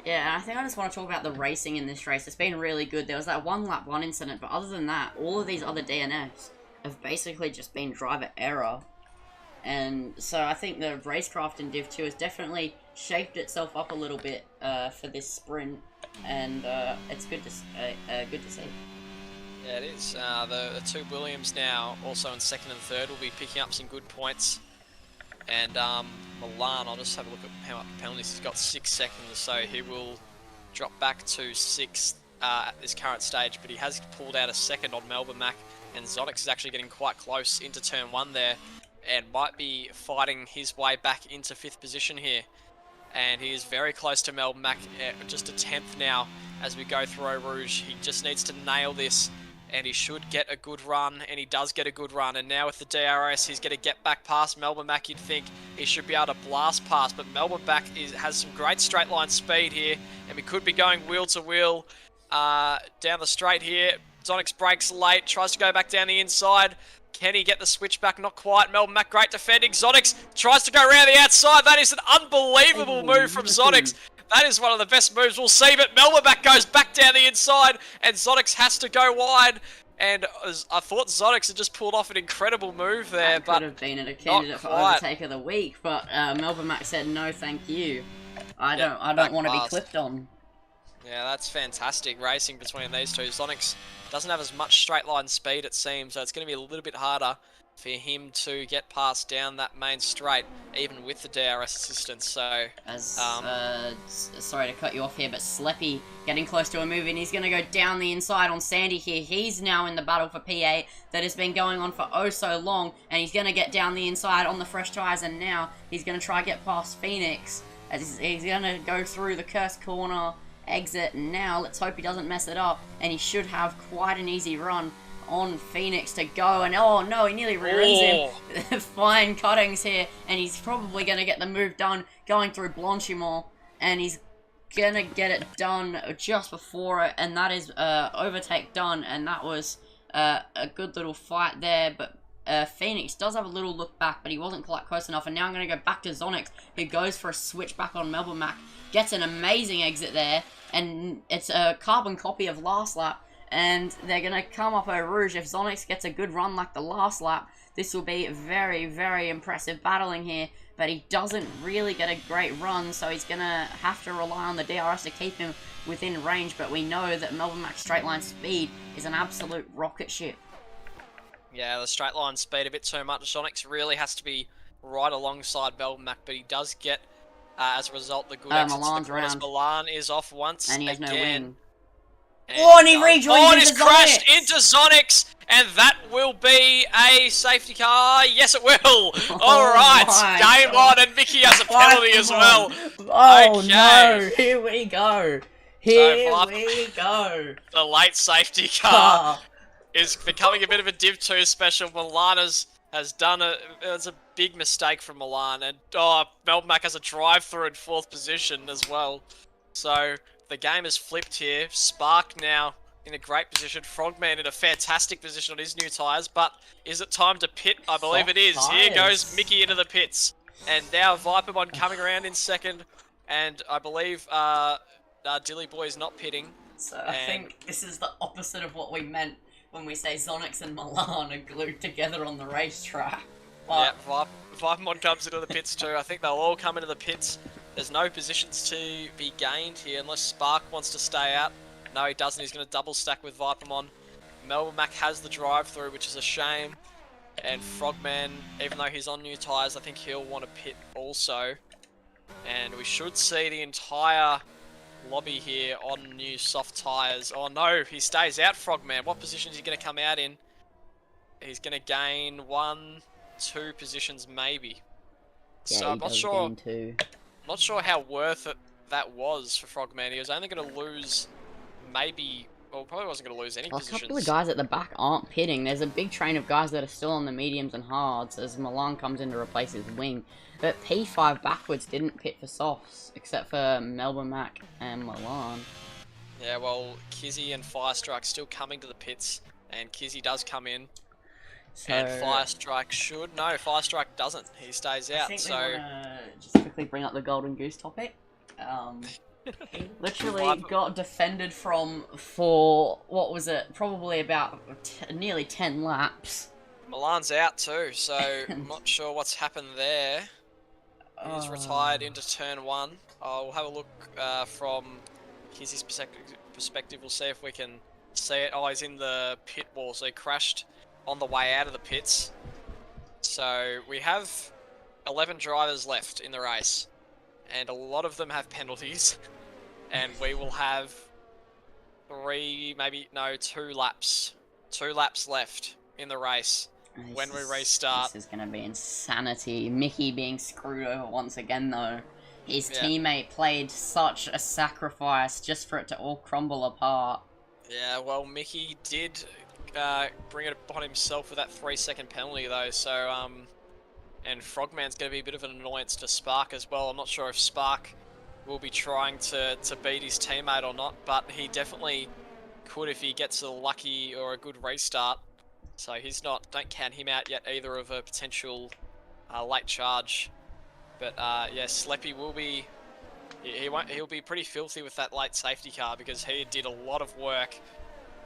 Yeah, and I think I just want to talk about the racing in this race. It's been really good. There was that one lap 1 incident, but other than that, all of these other DNFs have basically just been driver error. And so I think the racecraft in Div 2 has definitely shaped itself up a little bit for this sprint, and it's good to see. Yeah, it is. The 2 Williams now, also in 2nd and 3rd, will be picking up some good points. And Milan, I'll just have a look at how much penalties he's got. 6 seconds, so he will drop back to 6th at this current stage. But he has pulled out a 2nd on Melbourne Mac, and Zonix is actually getting quite close into turn 1 there, and might be fighting his way back into 5th position here. And he is very close to Melbourne Mac, just a 10th now as we go through Eau Rouge. He just needs to nail this, and he should get a good run, and he does get a good run. And now with the DRS, he's going to get back past Melbourne Mac. You'd think he should be able to blast past, but Melbourne Mac has some great straight line speed here, and we could be going wheel to wheel down the straight here. Zonix brakes late, tries to go back down the inside. Can he get the switch back? Not quite. Melbourne Mac, great defending. Zonix tries to go around the outside. That is an unbelievable move from Zonix. That is one of the best moves we'll see, but Melbourne Mac goes back down the inside, and Zonix has to go wide. And I thought Zonix had just pulled off an incredible move there, but could have been a candidate for overtake of the week, but Melbourne Mac said no, thank you. I don't want to be clipped on. Yeah, that's fantastic racing between these two. Zonix doesn't have as much straight line speed, it seems, so it's going to be a little bit harder for him to get past down that main straight, even with the DRS assistance. So, sorry to cut you off here, but Sleppy getting close to a move, and he's going to go down the inside on Sandy here. He's now in the battle for P8 that has been going on for oh so long, and he's going to get down the inside on the fresh tyres, and now he's going to try to get past Phoenix, as he's going to go through the cursed corner exit, and now let's hope he doesn't mess it up, and he should have quite an easy run on Phoenix to go, and oh no, he nearly rear-ends him. Fine cuttings here, and he's probably going to get the move done going through Blanchimont, and he's going to get it done just before it, and that is overtake done, and that was a good little fight there, but Phoenix does have a little look back, but he wasn't quite close enough, and now I'm going to go back to Zonix, who goes for a switch back on Melbourne Mac, gets an amazing exit there, and it's a carbon copy of last lap, and they're going to come up Eau Rouge. If Zonix gets a good run like the last lap, This will be very, very impressive battling here, but he doesn't really get a great run, so he's going to have to rely on the DRS to keep him within range, but we know that Melbourne Mac's straight line speed is an absolute rocket ship. Yeah, the straight line speed a bit too much. Zonix really has to be right alongside Melbourne Mac, but he does get, as a result, the good exit to the Milan's corners. around. Milan is off once And he has again. no wing. And he rejoins Oh, and into he's crashed Zonix! into Zonix, and that will be a safety car. Yes, it will. All right, game on, and Mickey has a penalty as well. Oh okay. no! Here we go. Here we go. The late safety car is becoming a bit of a Div 2 special. Milan has done it's a big mistake from Milan, and Melbourne Mac has a drive-through in 4th position as well. So the game has flipped here. Spark now in a great position. Frogman in a fantastic position on his new tyres. But is it time to pit? I believe it is. Here goes Mickey into the pits. And now Vipermon coming around in 2nd. And I believe Dilly Boy is not pitting. So I think this is the opposite of what we meant when we say Zonix and Milan are glued together on the racetrack. But... yeah, Vipermon comes into the pits too. I think they'll all come into the pits. There's no positions to be gained here unless Spark wants to stay out. No, he doesn't. He's going to double stack with Vipermon. Melbourne Mac has the drive-through, which is a shame. And Frogman, even though he's on new tyres, I think he'll want to pit also. And we should see the entire lobby here on new soft tyres. Oh no, he stays out, Frogman. What position is he going to come out in? He's going to gain 1, 2 positions maybe. Yeah, so I'm not sure how worth it that was for Frogman. He was only going to lose maybe... well, probably wasn't going to lose any positions. A couple of guys at the back aren't pitting. There's a big train of guys that are still on the mediums and hards as Milan comes in to replace his wing. But P5 backwards didn't pit for softs, except for Melbourne Mac and Milan. Yeah, well, Kizzy and Firestrike still coming to the pits, and Kizzy does come in. So... and Firestrike should... no, Firestrike doesn't. He stays out, I think so... we wanna just quickly bring up the Golden Goose topic. He literally got defended from for, what was it, probably about nearly 10 laps. Milan's out too, so I'm not sure what's happened there. He's retired into turn 1. I'll have a look from Kizzy's perspective. We'll see if we can see it. Oh, he's in the pit wall, so he crashed on the way out of the pits. So we have 11 drivers left in the race, and a lot of them have penalties. And we will have 2 laps. 2 laps left in the race when we restart. This is going to be insanity. Mickey being screwed over once again, though. His teammate played such a sacrifice just for it to all crumble apart. Yeah, well, Mickey did bring it upon himself with that 3-second penalty, though, so... and Frogman's going to be a bit of an annoyance to Spark as well. I'm not sure if Spark will be trying to beat his teammate or not, but he definitely could if he gets a lucky or a good restart. So he's not, don't count him out yet either of a potential late charge. But yeah, Sleppy will be, he'll be pretty filthy with that late safety car because he did a lot of work,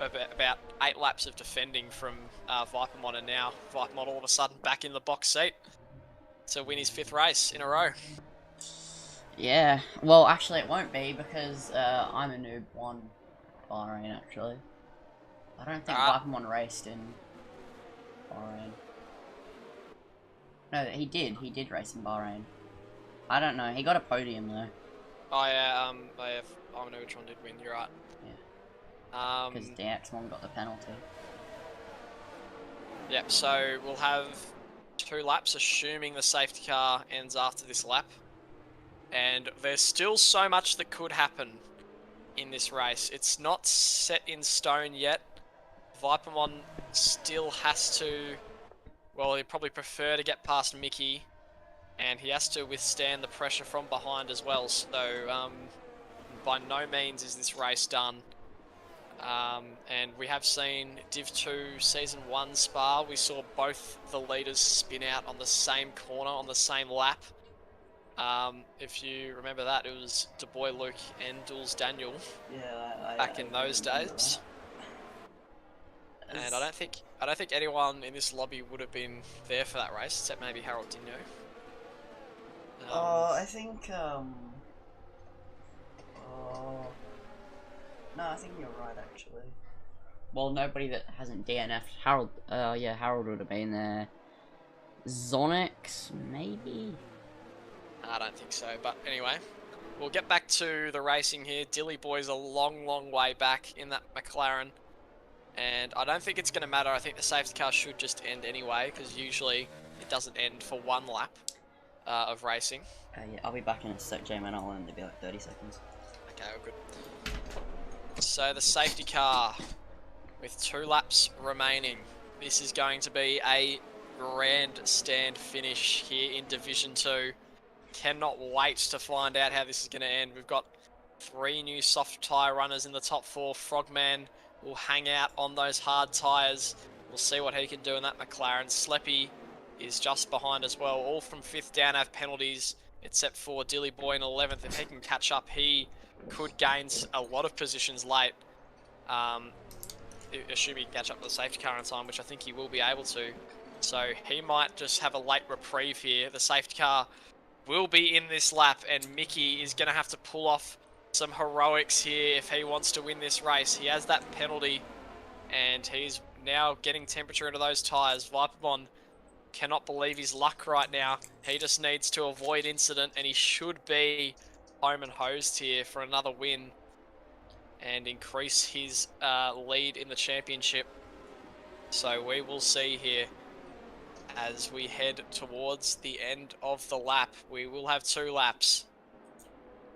about 8 laps of defending from Vipermon, and now Vipermon all of a sudden back in the box seat to win his 5th race in a row. Yeah, well, actually it won't be because I'm a noob on Bahrain, actually. I don't think Vipermon raced in Bahrain. No, he did race in Bahrain. I don't know, he got a podium though. Oh yeah, I'm a noob, which one did win, you're right. Yeah. Because DX1 got the penalty. Yep, so we'll have 2 laps, assuming the safety car ends after this lap. And there's still so much that could happen in this race. It's not set in stone yet. Vipermon still has to... well, he'd probably prefer to get past Mickey. And he has to withstand the pressure from behind as well. So, by no means is this race done. And we have seen Div 2 Season 1 Spa. We saw both the leaders spin out on the same corner on the same lap. If you remember that, it was DeBoy Luke and Duels Daniel back in those days. And I don't think anyone in this lobby would have been there for that race, except maybe Harold Dinho. I think no, I think you're right actually. Well, nobody that hasn't DNF'd. Harold, yeah, Harold would have been there. Zonix, maybe? I don't think so, but anyway. We'll get back to the racing here. Dilly Boy's a long, long way back in that McLaren. And I don't think it's going to matter. I think the safety car should just end anyway, because usually it doesn't end for one lap of racing. Yeah, I'll be back in a sec, J-Man. I'll end. It'll be like 30 seconds. Okay, all good. So the safety car with 2 laps remaining. This is going to be a grandstand finish here in Division 2. Cannot wait to find out how this is going to end. We've got 3 new soft tyre runners in the top 4. Frogman will hang out on those hard tyres. We'll see what he can do in that McLaren. Sleppy is just behind as well. All from 5th down have penalties, except for Dilly Boy in 11th. If he can catch up, he could gain a lot of positions late. Assuming he can catch up with the safety car in time, which I think he will be able to. So he might just have a late reprieve here. The safety car will be in this lap, and Mickey is going to have to pull off some heroics here if he wants to win this race. He has that penalty, and he's now getting temperature into those tyres. Viperbon cannot believe his luck right now. He just needs to avoid incident, and he should be home and hosed here for another win and increase his lead in the championship. So we will see here as we head towards the end of the lap. We will have 2 laps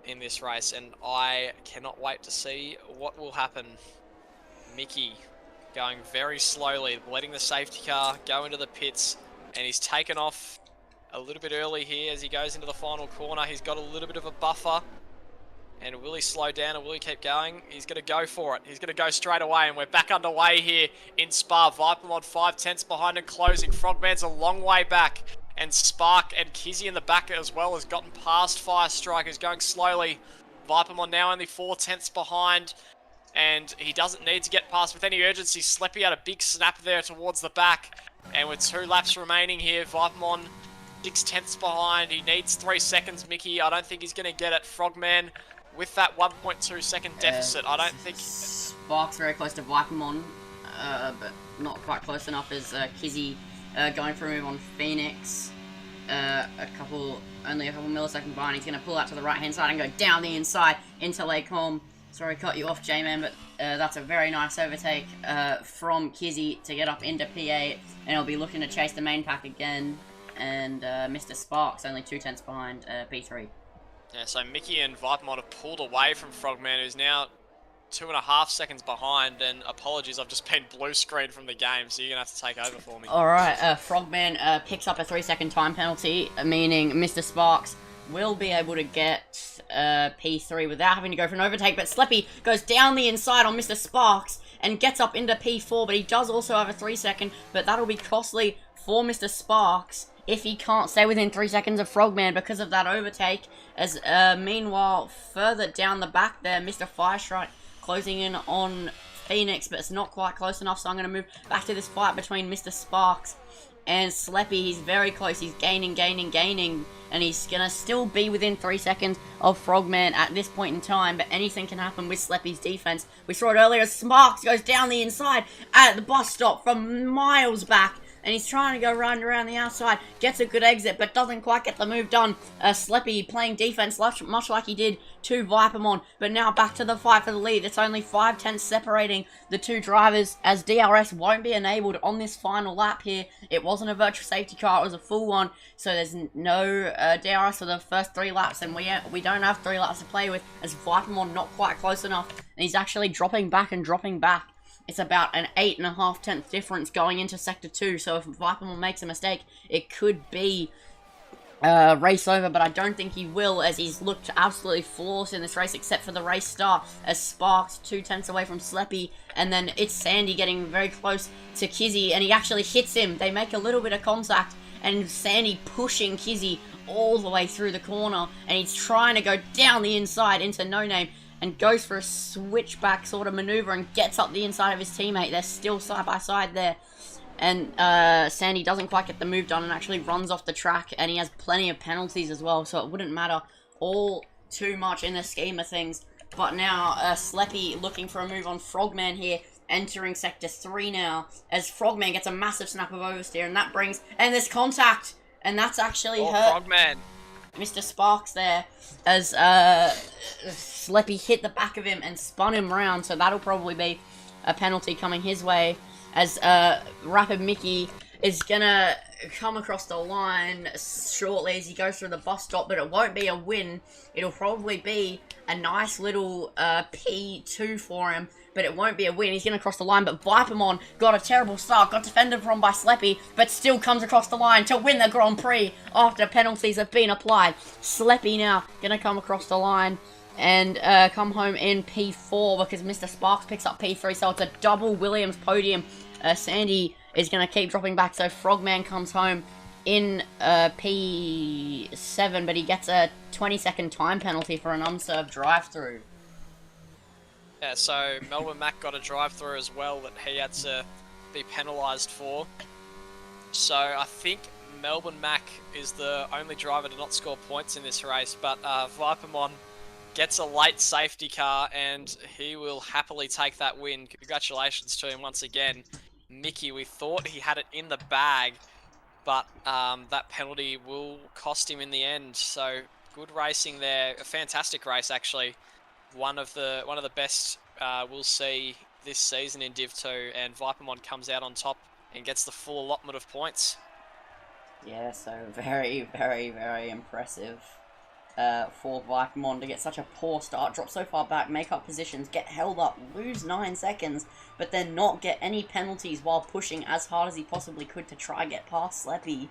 in this race, and I cannot wait to see what will happen. Mickey going very slowly, letting the safety car go into the pits, and he's taken off a little bit early here as he goes into the final corner. He's got a little bit of a buffer. And will he slow down or will he keep going? He's going to go for it. He's going to go straight away, and we're back underway here in Spa. Vipermon 5/10 behind and closing. Frogman's a long way back. And Spark and Kizzy in the back as well has gotten past Fire Strike, who's going slowly. Vipermon now only 4/10 behind. And he doesn't need to get past with any urgency. Sleppy had a big snap there towards the back. And with 2 laps remaining here, Vipermon 6/10 behind. He needs 3 seconds, Mickey. I don't think he's going to get it. Frogman with that 1.2 second deficit, I don't think... Spark's very close to Vipermon, but not quite close enough as Kizzy going for a move on Phoenix. Only a couple milliseconds behind. He's going to pull out to the right-hand side and go down the inside into Lakecombe. Sorry, cut you off, J-Man, but that's a very nice overtake from Kizzy to get up into P8, and he'll be looking to chase the main pack again. And Mr. Sparks only 2/10 behind P3. Yeah, so Mickey and Vipermon have pulled away from Frogman, who's now 2.5 seconds behind, and apologies, I've just been blue screened from the game, so you're going to have to take over for me. Alright, Frogman picks up a 3-second time penalty, meaning Mr. Sparks will be able to get P3 without having to go for an overtake, but Sleppy goes down the inside on Mr. Sparks and gets up into P4, but he does also have a 3-second, but that'll be costly for Mr. Sparks if he can't stay within 3 seconds of Frogman because of that overtake. As meanwhile, further down the back there, Mr. Firestrike closing in on Phoenix, but it's not quite close enough, so I'm going to move back to this fight between Mr. Sparks and Sleppy. He's very close. He's gaining, and he's going to still be within 3 seconds of Frogman at this point in time, but anything can happen with Sleppy's defense. We saw it earlier. Sparks goes down the inside at the bus stop from miles back, and he's trying to go around the outside, gets a good exit, but doesn't quite get the move done. Sleppy playing defense much like he did to Vipermon, but now back to the fight for the lead. It's only 5/10 separating the 2 drivers, as DRS won't be enabled on this final lap here. It wasn't a virtual safety car, it was a full one, so there's no DRS for the first 3 laps, and we don't have 3 laps to play with, as Vipermon not quite close enough, and he's actually dropping back. It's about an 8.5 difference going into Sector 2, so if Vipermon makes a mistake, it could be race over, but I don't think he will, as he's looked absolutely flawless in this race, except for the race start, as Sparks 2/10 away from Sleppy, and then it's Sandy getting very close to Kizzy, and he actually hits him. They make a little bit of contact, and Sandy pushing Kizzy all the way through the corner, and he's trying to go down the inside into No Name, and goes for a switchback sort of maneuver and gets up the inside of his teammate. They're still side by side there. And Sandy doesn't quite get the move done and actually runs off the track, and he has plenty of penalties as well, so it wouldn't matter all too much in the scheme of things. But now Sleppy looking for a move on Frogman here, entering Sector 3 now, as Frogman gets a massive snap of oversteer, and that brings, and there's contact, and that's actually hurt Frogman. Mr. Sparks there, as Sleppy hit the back of him and spun him round, so that'll probably be a penalty coming his way, as Rapid Mickey is gonna come across the line shortly as he goes through the bus stop, but it won't be a win. It'll probably be a nice little P2 for him, but it won't be a win. He's gonna cross the line, but Vipermon got a terrible start, got defended from by Sleppy, but still comes across the line to win the Grand Prix after penalties have been applied. Sleppy now gonna come across the line and come home in P4 because Mr. Sparks picks up P3, so it's a double Williams podium. Sandy is going to keep dropping back, so Frogman comes home in P7, but he gets a 20-second time penalty for an unserved drive-through. Yeah, so Melbourne Mac got a drive-through as well that he had to be penalised for. So I think Melbourne Mac is the only driver to not score points in this race, but Vipermon gets a late safety car, and he will happily take that win. Congratulations to him once again. Mickey, we thought he had it in the bag, but that penalty will cost him in the end. So good racing there. A fantastic race, actually. One of the best we'll see this season in Div 2, and Vipermon comes out on top and gets the full allotment of points. Yeah, so very, very, very impressive for Vipermon to get such a poor start, drop so far back, make up positions, get held up, lose 9 seconds, but then not get any penalties while pushing as hard as he possibly could to try get past Sleppy,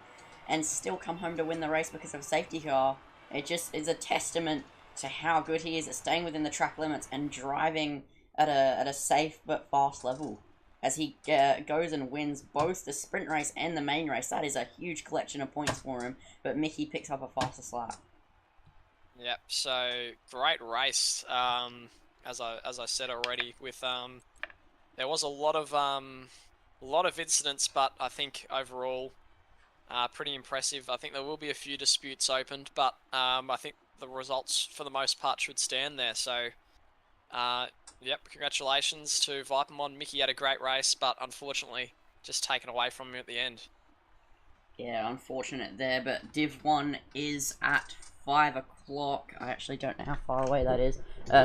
and still come home to win the race because of a safety car. It just is a testament to how good he is at staying within the track limits and driving at a safe but fast level. As he goes and wins both the sprint race and the main race. That is a huge collection of points for him, but Mickey picks up a faster lap. Yep, so great race. As I said already, with there was a lot of incidents, but I think overall pretty impressive. I think there will be a few disputes opened, but I think the results for the most part should stand there. So yep, congratulations to Vipermon. Mickey had a great race, but unfortunately just taken away from him at the end. Yeah, unfortunate there, but Div 1 is at 5 o'clock. I actually don't know how far away that is.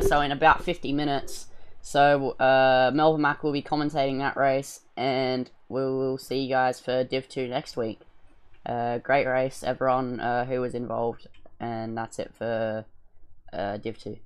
So in about 50 minutes. So Melbourne Mac will be commentating that race, and we will see you guys for Div 2 next week. Great race, everyone who was involved, and that's it for Div 2.